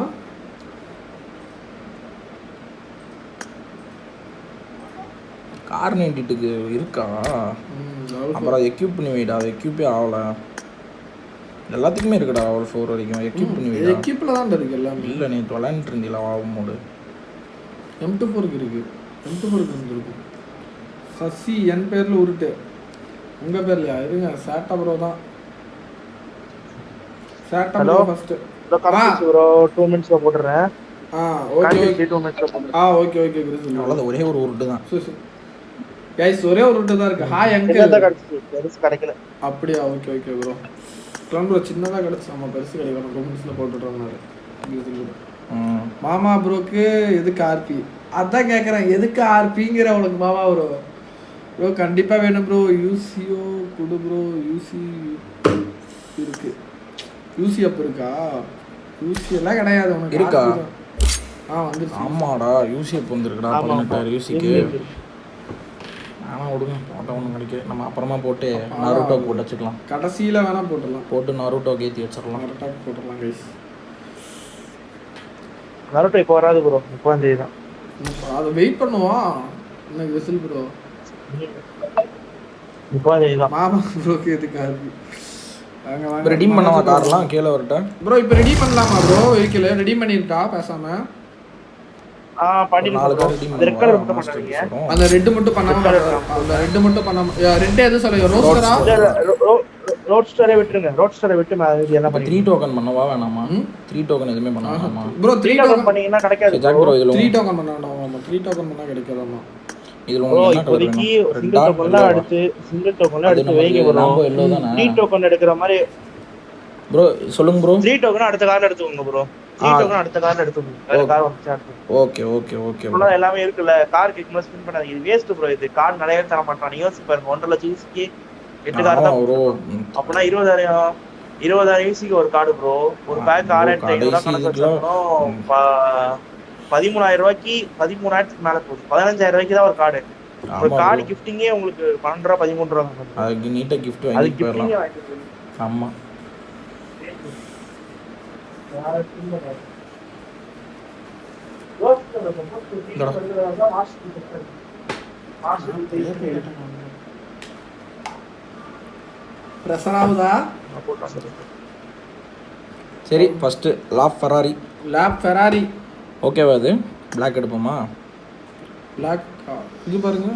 Speaker 2: கார் 92க்கு இருக்கா? அப்புறம் எக்யூப் பண்ணி வைடா. அது எக்யூப்பே ஆகல. எல்லாத்துக்குமே இருக்குடா. அவள் 4 வரைக்கும் எக்யூப் பண்ணி வைடா.
Speaker 1: எக்யூப்பில் தான் இருக்கு எல்லாமே.
Speaker 2: இல்லை நீ விளையாண்டுட்டு இருந்தீங்களா ஆகும் போது
Speaker 1: M24க்கு இருக்குது. M24க்கு வந்துருக்கு. சசி என் பேரில் உருட்டு. உங்கள் பேர்லையா? இருங்க சேட்டா ப்ரோ தான். சேட்டா ப்ரோ ஃபஸ்ட்டு
Speaker 3: ப்ரோ 2 மினிட்ஸ்ல போட்டுறேன்.
Speaker 1: ஓகே
Speaker 3: கார்த்திக் சீட் ஒன்று எக்ஸ்ட்ரா போட்டு
Speaker 1: ஓகே ஓகே குரு
Speaker 2: அவ்வளோதான், ஒரே ஒரு உருட்டு தான்.
Speaker 1: கைஸ் ஒரே ஒரு ரூட்டு தான் இருக்கு. ஹாய்
Speaker 3: சின்னதா
Speaker 1: அங்கிள்.
Speaker 3: கிடைச்சிச்சு, பெருசு கிடைக்கல.
Speaker 1: அப்படியா? Okay okay bro. ப்ரோ சின்னதா கிடைச்சு, ஆமா பெருசு கிடைக்கணும். கமெண்ட்ஸ்ல போட்டுட்றாங்க. மாமா ப்ரோக்கு எதுக்கு ஆர்பி? அதான் கேட்குறேன், எதுக்கு ஆர்பிங்கிற உனக்கு மாமா ப்ரோ? ப்ரோ கண்டிப்பா வேணும் ப்ரோ. யூசியோ குடு ப்ரோ. யூசி இருக்கு. யூசி அப் இருக்கா? யூசி எல்லாம் கிடையாது உனக்கு.
Speaker 2: இருக்கா?
Speaker 1: வந்துருச்சு.
Speaker 2: ஆமாடா, யூசி அப்போ வந்துருக்குடா 18,000 யூசிக்கு. ஆனால் விடுங்க, போட்டால் ஒன்றும் கிடைக்கும். நம்ம அப்புறமா போட்டு நருட்டோ போட்டு வச்சுக்கலாம்.
Speaker 1: கடைசியில் வேணால் போட்டுடலாம்.
Speaker 2: போட்டு நருட்டோ ஏற்றி வச்சிடலாம்.
Speaker 1: நருட்டோ போட்டுடலாம் கைஸ்.
Speaker 3: நருட்டோ இப்போ வராது ப்ரோ, 30 தான்.
Speaker 1: அதை வெயிட் பண்ணுவோம். இன்னைக்கு விசில் ப்ரோ
Speaker 3: 30 தான்.
Speaker 1: மாமா ப்ரோக்கு எதுக்கு ஆர்பி?
Speaker 2: ரெடீம் பண்ணவா கார்லாம் கீழே வரட்ட
Speaker 1: ப்ரோ? இப்போ ரெடி பண்ணலாமா ப்ரோ? வெஹிக்கிள் ரெடி பண்ணிருக்கா பேசாம?
Speaker 3: பண்ணிருக்கோம் ப்ரோ. அது ரெட் கலர் மட்டும் பண்ணாதீங்க.
Speaker 1: அந்த ரெட் மட்டும் பண்ணாம, அந்த ரெட் மட்டும் பண்ணாம. ரெட் எது சொல்லுங்க? ரோஸ்டரா?
Speaker 3: ரோட்ஸ்டரே விட்டுருங்க. ரோட்ஸ்டரே விட்டு இது என்ன பண்ணி
Speaker 2: 3 டோக்கன் பண்ணவா வேணாமா? 3 டோக்கன் எதுவுமே பண்ண வேணாமா
Speaker 1: ப்ரோ? 3 டோக்கன்
Speaker 3: பண்ணீங்கன்னா கிடைக்காது
Speaker 2: ஜாக் ப்ரோ. இதுல
Speaker 1: 3 டோக்கன் பண்ணா வேணாமா? 3 டோக்கன் பண்ணா கிடைக்காதாமா?
Speaker 2: இதுல
Speaker 3: ப்ரோ
Speaker 2: உங்களுக்கு என்ன கலர்
Speaker 3: இப்போதைக்கு
Speaker 2: வேணும்?
Speaker 3: சிங்கிள் டோக்கன்ல அடுத்து சிங்கிள் டோக்கன்ல அடுத்து வைங்க ப்ரோ.
Speaker 2: நம்ம எல்லோ தானே
Speaker 3: 3 டோக்கன் எடுக்கிற மாதிரி
Speaker 2: ப்ரோ. சொல்லுங்க ப்ரோ.
Speaker 3: 3 டோக்கன் அடுத்த கார்ல எடுத்துக்கோங்க ப்ரோ. 3 டோக்கன் அடுத்த கார்ல எடுத்துக்கோங்க. கார் வந்து அடுத்து.
Speaker 2: Okay okay okay
Speaker 3: bro. எல்லாமே இருக்குல்ல. காருக்கு இன்வெஸ்ட் ஸ்பெண்ட் பண்ணாதீங்க. இது வேஸ்ட் ப்ரோ. இது கார் நிறைய தர மாட்டான். யோசிச்சு பாருங்க, 1.5 லட்சம் யூசிக்கு 8 கார் தான் ப்ரோ. அப்பனா 20,000 யூசிக்கு ஒரு கார்டு ப்ரோ. ஒரு பேக் 6,500 கணக்கு வச்சாலும் 13,000 ரூபாய்க்கு 13,000க்கு மேல போகுது. 15,000 ரூபாய்க்கு தான் ஒரு கார்டு. ஒரு கார்டு கிஃப்டிங்கே உங்களுக்கு 12 ரூபா 13 ரூபா.
Speaker 2: அதுக்கு நீட்டா கிஃப்ட்
Speaker 3: அது
Speaker 2: வாங்கி
Speaker 3: கிஃப்டிங்கே
Speaker 2: போயிடலாம்.
Speaker 3: வாங்கிட்டு
Speaker 2: ஆமா.
Speaker 1: பிரசனாவுதா?
Speaker 2: சரி, ஃபர்ஸ்ட் லாப் ஃபெராரி.
Speaker 1: லாப் ஃபெராரி
Speaker 2: ஓகேவா? அது பிளாக் எடுப்போமா?
Speaker 1: பிளாக் இது பாருங்க.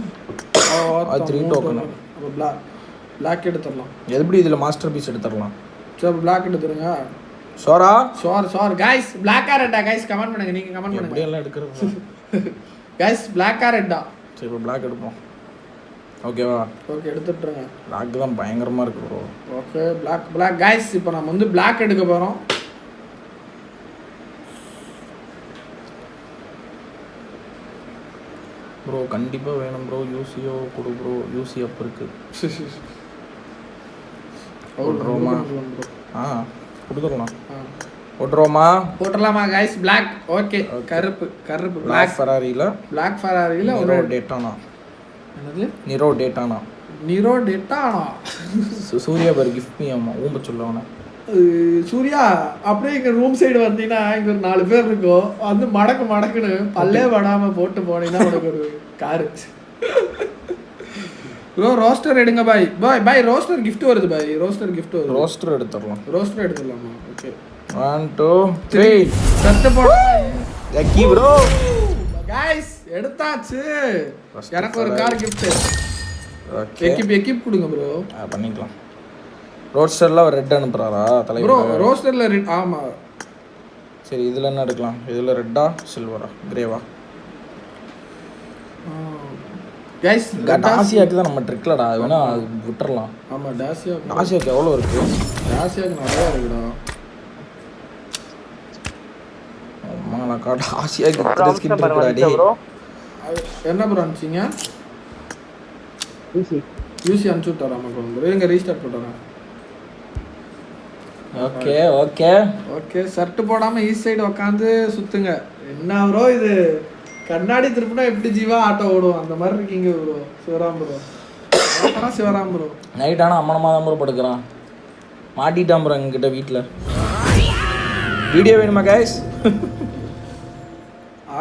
Speaker 2: அது 3 டோக்கன்.
Speaker 1: அப்ப பிளாக் எடுத்துறலாம்.
Speaker 2: எப்படி இதுல மாஸ்டர் பீஸ் எடுத்துறலாம்?
Speaker 1: சரி பிளாக் எடுத்துருங்க.
Speaker 2: ஷோரா?
Speaker 1: Sure guys. பிளாக் ஆர் ரெட்டா गाइस? கமெண்ட் பண்ணுங்க. நீங்க கமெண்ட் பண்ணுங்க.
Speaker 2: எப்படி எல்லாம் எடுக்கிறது
Speaker 1: गाइस பிளாக் ஆர் ரெட்டா?
Speaker 2: சரி இப்போ பிளாக் எடுப்போம். ஓகேவா?
Speaker 1: ஓகே எடுத்துட்டுருங்க.
Speaker 2: பிளாக் தான் பயங்கரமா இருக்கு ப்ரோ.
Speaker 1: Okay black guys. இப்போ நம்ம வந்து பிளாக் எடுக்க போறோம்.
Speaker 2: ப்ரோ கண்டிப்பா வேணும் ப்ரோ. யூசியோ கொடு ப்ரோ. யூசி அப் இருக்கு. போட்டுருவோமா? கொடுத்துடலாம். போட்டுருவோமா?
Speaker 1: போட்டுடலாமா गाइस? பிளாக். ஓகே கருப்பு
Speaker 2: பிளாக் ஃபெராரில
Speaker 1: ஒரு
Speaker 2: டேட்டானா.
Speaker 1: என்னது?
Speaker 2: நிரோ டேட்டானா. சூர்யா பர் கிஃப்ட் மீ. ஆமா ஊம்ப சொல்லவன
Speaker 1: சூர்யா. அப்படியே எங்க ரூம் சைடு வந்தீங்கன்னா இங்க ஒரு 4 பேர் இருக்கும். வந்து மடக்குன்னு பல்லே வடாம போட்டு போனீங்கன்னா உனக்கு ஒரு காரு. ப்ரோ ரோஸ்டர் எடுங்க பாய். ரோஸ்டர் gift வருது பாய்.
Speaker 2: ரோஸ்டர் எடுத்துறலாம்.
Speaker 1: ரோஸ்டர் எடுத்துடலாமா? ஓகே
Speaker 2: 1 2 3
Speaker 1: சத்த போடு.
Speaker 2: Lucky bro.
Speaker 1: गाइस எடுத்தாச்சு. எனக்கு ஒரு கார் gift.
Speaker 2: ஓகே
Speaker 1: எக்கிப் கொடுங்க ப்ரோ.
Speaker 2: பண்ணிக்கலாம். ரோஸ்டர்ல ரெட் அனுப்புறாரா தலைவர்?
Speaker 1: ப்ரோ ரோஸ்டர்ல ரெட். ஆமா
Speaker 2: சரி இதுல என்ன எடுக்கலாம்? இதுல ரெட்டா சில்வரா கிரேவா?
Speaker 1: गाइस
Speaker 2: டாசியாக்கு தான் நம்ம ட்ரிக்லடா. வேணா விட்டுறலாம்.
Speaker 1: ஆமா
Speaker 2: டாசியாக்கு எவ்வளவு இருக்கு?
Speaker 1: டாசியாக்கு நிறைய இருக்குடா.
Speaker 2: அம்மா காட் டாசியாக்கு இத்தனை ஸ்கின் இருக்குடா டேய்.
Speaker 1: என்ன ப்ரோ அனுப்பிச்சீங்க? யூசி அனுப்பிச்சு விட்டாரா நமக்கு? ப்ரோ எங்க ரீஸ்டார்ட் போட்டாரா? ஓகே ஷர்ட் போடாம ஈஸ்ட் சைடு உட்காந்து சுத்துங்க. என்ன ப்ரோ இது? கண்ணாடி திருப்பினா எப்படி ஜீவா ஆட்டோ ஓடும் அந்த மாதிரி இருக்கீங்க ப்ரோ. சிவராம் ப்ரோ
Speaker 2: நைட் ஆனால் அம்மனமாக தான் ப்ரோ படுக்கிறான். மாட்டிட்டான் ப்ரோ எங்ககிட்ட வீட்டில். வீடியோ வேணுமா கைஸ்?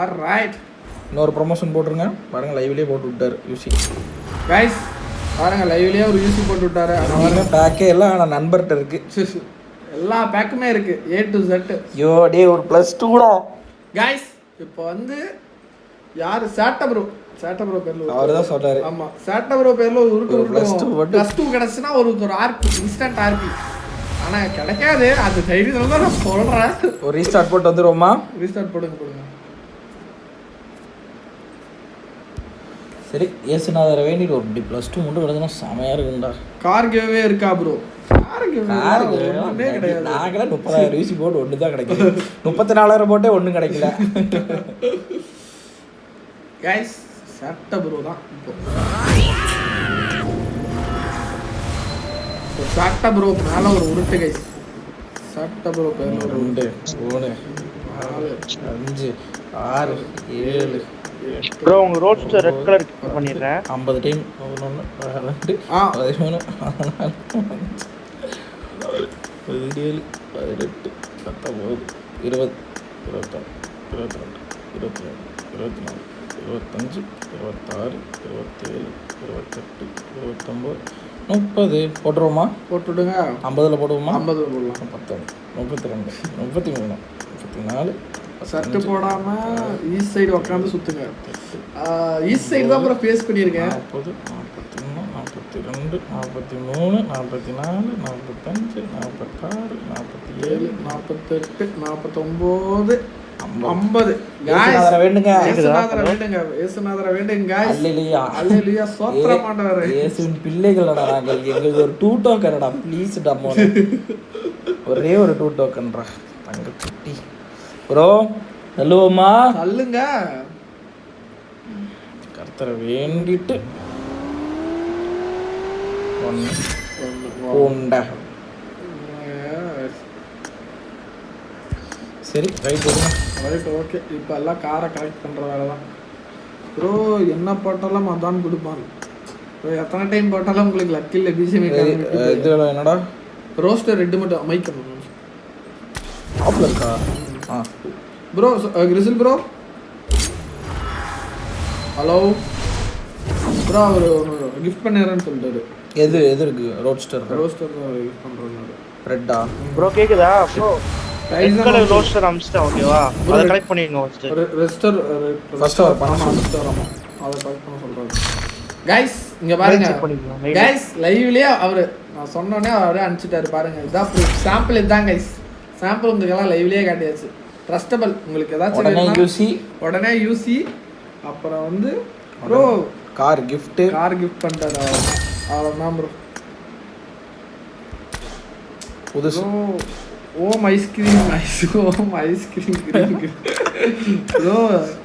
Speaker 1: ஆல்ரைட்.
Speaker 2: இன்னொரு ப்ரொமோஷன் போட்டுருங்க பாருங்க. லைவ்லேயே போட்டு விட்டாரு யூசி.
Speaker 1: கைஸ் பாருங்க லைவ்லேயே ஒரு யூசி போட்டு விட்டாரு.
Speaker 2: அதனால பேக்கே எல்லாம் நான் நண்பர்கிட்ட இருக்கு.
Speaker 1: எல்லா பேக்குமே இருக்கு A to Z.
Speaker 2: ஐயோ டே ஒரு +2டா
Speaker 1: கைஸ். இப்போ வந்து யாரு? சேட்ட ப்ரோ பேர்ல
Speaker 2: அவர்தான் சொல்றாரு.
Speaker 1: ஆமா சேட்ட ப்ரோ பேர்ல ஒரு உருட்டு
Speaker 2: +2
Speaker 1: +2 கிடைச்சுனா ஒரு ஆர்பி இன்ஸ்டன்ட் ஆர்பி. ஆனா கிடைக்காது, அது தைரியத்துல தான் நான் சொல்றேன்.
Speaker 2: ஒரு ரீஸ்டார்ட் போட்டு வந்துருவோமா?
Speaker 1: ரீஸ்டார்ட் போடுங்க.
Speaker 2: சரி, ஏசுநாதரை வேண்டிட்டு ஒரு +2 மட்டும் கிடச்சுன்னா செமையா இருக்குண்டா.
Speaker 1: கார் கேவே இருக்கா ப்ரோ? கார் கேவே கிடையாது.
Speaker 2: நாங்களே 30,000 யூசி போட்டு ஒன்று தான் கிடைக்குது. 34,000 போட்டே ஒன்றும் கிடைக்கல.
Speaker 1: கைஸ் சட்ட ப்ரோ தான் இப்போ. சட்ட ப்ரோ மேல ஒரு உருட்டு கைஸ். சட்ட ப்ரோ பேர்ல
Speaker 2: 2 3 4 5 6 7
Speaker 3: ப்ரோ உங்க ரோட்ஸ்டர் ரெட் கலர் பண்ணிடுறேன்.
Speaker 2: 50 டைம் 11 12 13 17 18 19 20 21 22 23 24 25 26 27 28 29 30 போட்டுருவோமா?
Speaker 1: போட்டுடுங்க.
Speaker 2: 50ல் போடுவோமா?
Speaker 1: 50ல் போடலாம்.
Speaker 2: 31 32 33 34
Speaker 1: சட்டு போடாம ஈஸ்ட் சைடு உட்காந்து சுத்துங்க. ஈஸ்ட் சைடு தான் அப்புறம் ஃபேஸ் பண்ணியிருக்கேன்.
Speaker 2: 40 41 42 43 44 45 46 47
Speaker 1: 48 49 50.
Speaker 2: ஏசுநாதரை வேண்டுங்க.
Speaker 1: ஏசுநாதரை வேண்டுங்க guys.
Speaker 2: அல்லேலூயா.
Speaker 1: அல்லேலூயா. ஸ்தோத்திரம் ஆண்டவரே.
Speaker 2: இயேசுவின் பிள்ளைகளடா நாங்கள். எங்களுக்கு ஒரு 2 டோக்கன்டா ப்ளீஸ் டா மோனே. ஒரே ஒரு 2 டோக்கன்டா தங்க குட்டி. ப்ரோ நல்லுவோமா?
Speaker 1: தள்ளுங்க.
Speaker 2: கர்த்தரை வேண்டிட்டு ஒன்று சரி ரைட்
Speaker 1: ஓகே. இப்போ எல்லாம் காரை கரெக்ட் பண்ணுற வேலை தான் ப்ரோ. என்ன போட்டாலும் அதான் கொடுப்பான். எத்தனை டைம் போட்டாலும் உங்களுக்கு லக்கில் பிஜிஎம்
Speaker 2: இது என்னடா
Speaker 1: ரோஸ்டர் ரெட்டு மட்டும் மைக்
Speaker 2: ஆஃப்ல இருக்கா?
Speaker 1: ப்ரோ கிரிசில் ப்ரோ ஹலோ ப்ரோ. அவர் கிஃப்ட் பண்ணிடுறேன்னு சொல்லிட்டாரு.
Speaker 2: எது இருக்கு? ரோஸ்டர்
Speaker 1: கிஃப்ட் பண்ணுறாரு.
Speaker 2: ரெட்டா
Speaker 3: ப்ரோ கேக்குதா? ப்ரோ ரெட் கலர் ரோஸ்டர் அம்ஸ்டா ஓகேவா? அத கலெக்ட் பண்ணிடுங்க ஃபர்ஸ்ட்.
Speaker 1: ரெஸ்டர்
Speaker 2: ஃபர்ஸ்ட் அவர் பண்ண
Speaker 1: சொல்றாங்க. அத கலெக்ட் பண்ண சொல்றாங்க. गाइस இங்க பாருங்க. गाइस லைவ்லயே அவர் நான் சொன்னனே அவரே அனுப்பிட்டாரு பாருங்க. இதான் சாம்பிள் இதான் गाइस. சாம்பிள் உங்களுக்கு எல்லாம் லைவ்லயே காட்டியாச்சு. ட்ரஸ்டபிள். உங்களுக்கு ஏதாச்சும் உடனே யூசி அப்புறம் வந்து ப்ரோ
Speaker 2: கார் gift
Speaker 1: பண்ணிட்டாரு அவ்வளவுதான் ப்ரோ.
Speaker 2: புதுசு
Speaker 1: ஓம் ஐஸ்கிரீம் ப்ரோ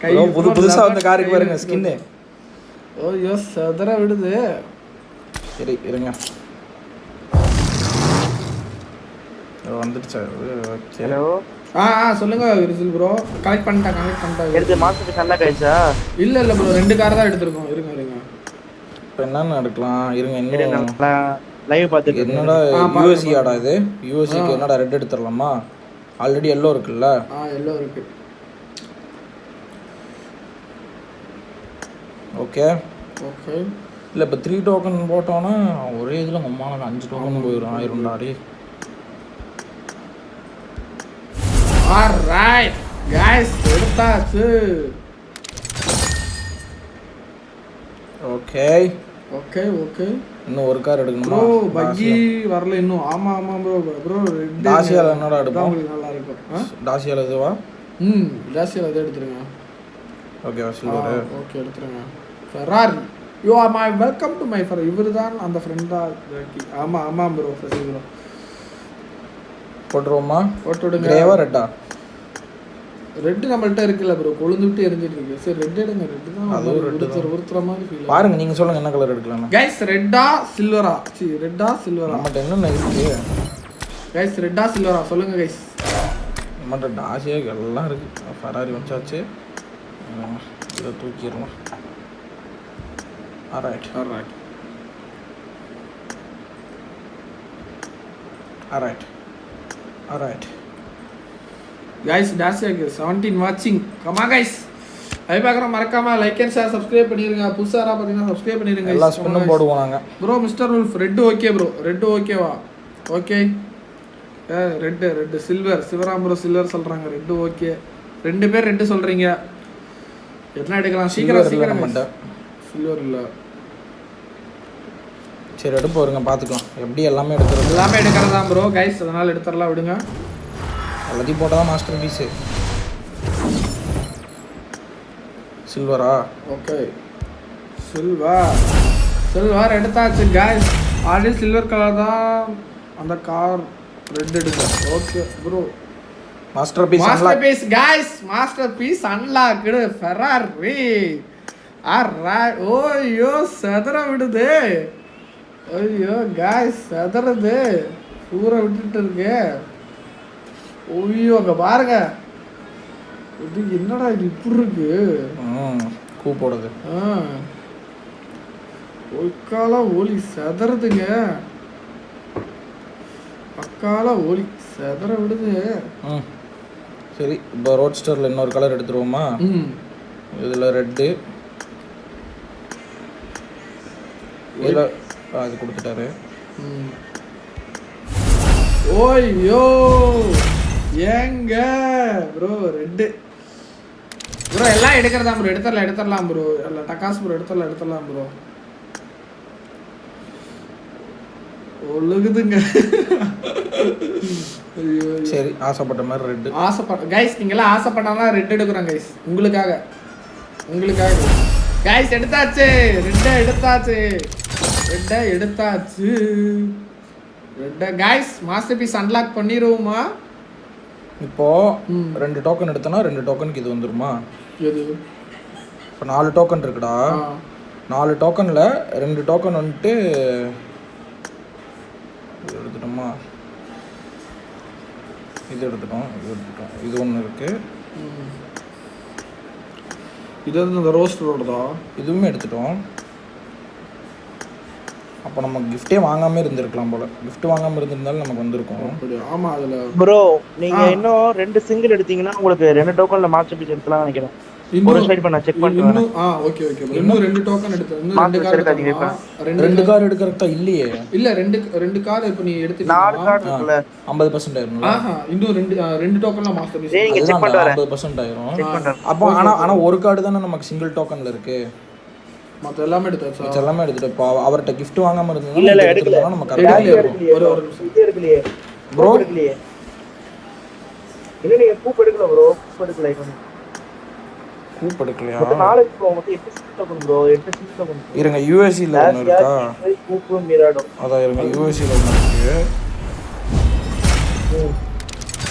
Speaker 1: கை
Speaker 2: புதுசா வந்த காருக்கு பாருங்க ஸ்கின்.
Speaker 1: ஓ யோஸ் சதற விடுது.
Speaker 2: சரி இருங்க வந்துடுச்சு.
Speaker 3: ஹலோ
Speaker 1: சொல்லுங்க ரிசில் ப்ரோ. கலெக்ட் பண்ணிட்டேன்.
Speaker 3: எடுத்து மாசத்துக்கு நல்லா கைச்சா?
Speaker 1: இல்ல ப்ரோ 2 கார் தான் எடுத்துறோம். இருங்க
Speaker 2: இப்போ என்ன எடுக்கலாம்? இருங்க இன்னும்
Speaker 3: லைவ் பார்த்துட்டு
Speaker 2: என்னடா யூஎஸ்சி ஆடா இது? யூஎஸ்சிக்கு என்னடா ரெட் எடுத்துடலாமா? ஆல்ரெடி எல்லோ இருக்குல்ல?
Speaker 1: எல்லோ இருக்கு.
Speaker 2: ஓகே இல்லை இப்போ 3 டோக்கன் போட்டோன்னா ஒரே இதில் அம்மாவுக்கு 5 டோக்கன் போயிடும். ஆயிரும்டா அடி.
Speaker 1: ஆல்ரைட் गाइस எடுத்தாச்சு.
Speaker 2: ஓகே இன்னும் ஒரு கார் எடுக்கணுமா?
Speaker 1: ப்ரோ பக்கி வரல இன்னும். ஆமா ப்ரோ
Speaker 2: டாசியால என்னடா எடுப்போம்?
Speaker 1: உங்களுக்கு நல்லா இருக்கும்.
Speaker 2: டாசியால இதுவா?
Speaker 1: டாசியால அதை எடுத்துருங்க.
Speaker 2: Okay silver.
Speaker 1: ஓகே எடுத்துருங்க. Ferrari you are my welcome to my for. இவர்தான் அந்த ஃப்ரெண்டா? ஆமா ப்ரோ சரி ப்ரோ.
Speaker 2: போட்டுருவோமா?
Speaker 1: போட்டுடுங்க.
Speaker 2: கிரேவா ரெட்டா?
Speaker 1: ரெட் நம்மள்ட்ட இருக்குல்ல ப்ரோ. கொழுந்துட்டு எரிஞ்சிட்டு இருக்கு. சரி ரெட் எடுங்க. ரெட் தான் அது ஒருத்தர மாதிரி ஃபீல்
Speaker 2: பாருங்க. நீங்க சொல்லுங்க என்ன கலர் எடுக்கலாம்
Speaker 1: गाइस? ரெட்டா சில்வரா? ரெட்டா சில்வரா?
Speaker 2: நம்மட்ட என்ன இருக்கு
Speaker 1: गाइस? ரெட்டா சில்வரா சொல்லுங்க गाइस.
Speaker 2: நம்மட்ட டாசியா எல்லாம் இருக்கு. ஃபெராரி வந்தாச்சு. இத தூக்கிரலாம். ஆல்ரைட்
Speaker 1: गाइस டாசியாக்கு 17 வாட்சிங். Come on guys. லைவ் பார்க்குறோம் மறக்காம லைக் அண்ட் ஷேர் சப்ஸ்கிரைப் பண்ணிருங்க. புதுசா பாத்தீங்கன்னா சப்ஸ்கிரைப் பண்ணிருங்க.
Speaker 2: எல்லா ஸ்பின்னும் போடுவோம் நாங்க.
Speaker 1: Bro mister wolf red okay bro. Red ஓகேவா? Okay red silver Sivaram bro silver சொல்றாங்க. Red okay. 2 பேர் ரெட் சொல்றீங்க. என்ன எடுக்கலாம்? சீக்கிரம்
Speaker 2: மாட்டேன்.
Speaker 1: சில்வர் இல்ல
Speaker 2: சரி எடுப்பு வருங்க பார்த்துக்கலாம். எப்படி எல்லாமே எடுத்துருவோம்.
Speaker 1: எல்லாமே எடுக்கிறதா ப்ரோ கைஸ், அதனால் எடுத்துடலாம் விடுங்க.
Speaker 2: எல்லாத்தையும் போட்டால் தான் மாஸ்டர் பீஸு. சில்வரா?
Speaker 1: ஓகே சில்வர் எடுத்தாச்சு கைஸ். ஆல்ரெடி சில்வர் கலர் தான் அந்த கார். ரெட் எடுங்க. Okay bro.
Speaker 2: Masterpiece
Speaker 1: guys, masterpiece unlocked Ferrari. ஓய்யோ செதற விடுது. ஐயோ கைஸ் செதறது ஊற விட்டுட்டு இருக்கு. ஓய்யோ அங்க பாருங்க, இது என்னடா இது இப்படி இருக்கு.
Speaker 2: கூ போடுது.
Speaker 1: ஒக்கால ஒலி செதறதுங்க. அக்கால ஒலி செதற விடுது.
Speaker 2: சரி இப்போ ரோட் ஸ்டோரில் இன்னொரு கலர் எடுத்துருவோமா? இதில் ரெட்டு, இதில் அது கொடுத்துட்டாரு.
Speaker 1: ஓய்யோ ஏங்க ப்ரோ ரெட்டு ப்ரோ எல்லாம் எடுக்கிறதா ப்ரோ. எடுத்துடலாம் ப்ரோ. இல்லை டக்காஸ் ப்ரோ எடுத்துடலாம் ப்ரோ. ஒழுகுதுங்க.
Speaker 2: சரி ஆசைப்பட்ட மாதிரி ரெட்டு.
Speaker 1: கைஸ் நீங்களாம் ஆசைப்பட்டாலாம் ரெட் எடுக்கிறோம் கைஸ். உங்களுக்காக கைஸ் எடுத்தாச்சு. ரெட்டை கைஸ் மாஸ்டர் பீஸ் அன்லாக் பண்ணிடுவோமா?
Speaker 2: இப்போ 2 டோக்கன் எடுத்தனா 2 டோக்கனுக்கு இது வந்துருமா?
Speaker 1: எது?
Speaker 2: இப்போ 4 டோக்கன் இருக்குடா. 4 டோக்கனில் 2 டோக்கன் வந்துட்டு எடுத்துட்டோமா? இது எடுத்துட்டோம். இது ஒன்று இருக்குது.
Speaker 1: இது வந்து இந்த ரோஸ்ட் ரோடு தான்.
Speaker 2: இதுவுமே எடுத்துட்டோம். அப்போ நம்ம கிஃப்டே வாங்காமல் இருந்திருக்கலாம் போல. கிஃப்ட் வாங்காமல் இருந்திருந்தாலும் நமக்கு வந்திருக்கும்.
Speaker 1: ஆமாம் அதில்
Speaker 3: ப்ரோ நீங்கள் இன்னும் 2 சிங்கிள் எடுத்தீங்கன்னா உங்களுக்கு 2 டோக்கனில் மாஸ்டர் பீஸ் எடுத்துலாம் நினைக்கிறேன். ஒரு ஸ்லைட் பண்ண செக் பண்ணிட்டு
Speaker 1: ஓகே இன்னும் 2 டோக்கன் எடுத்து இன்னும் 2 கார்
Speaker 2: எடுக்கறதா இல்லையே.
Speaker 1: இல்ல 2 கார் இப்போ நீ எடுத்து
Speaker 3: 4 கார் இருக்குல
Speaker 2: 50% ஆயிரும்ல.
Speaker 1: இன்னும் 2 டோக்கன்ல மாஸ்டர் பீஸ்
Speaker 3: நீங்க செக் பண்ணிட்டு வரேன்.
Speaker 2: 50% ஆயிரும். அப்போ ஆனா ஒரு கார்டு தானே நமக்கு சிங்கிள் டோக்கன்ல இருக்கு.
Speaker 1: மத்த எல்லாமே எடுத்தாச்சா?
Speaker 2: எல்லாமே எடுத்துட்டு இப்போ அவர்ட்ட gift வாங்காம இருந்தீங்கன்னா
Speaker 3: இல்ல எடுக்கல.
Speaker 2: நம்ம கரெக்ட்டா
Speaker 1: ஒரு
Speaker 3: இது எடுக்கலையே ப்ரோ. எடுக்கலையே. இல்ல நீங்க கூப் எடுக்கல ப்ரோ. கூப் எடுக்கல.
Speaker 2: கூப் எடுக்கலையா?
Speaker 3: நாளைக்கு ப்ரோ மொத்தம் 8 single token bro. 8 single token.
Speaker 2: இருங்க USC ல ஒன்னு இருக்கா?
Speaker 3: கூப் மிராடோ.
Speaker 2: அத இருங்க USC ல ஒன்னு இருக்கு.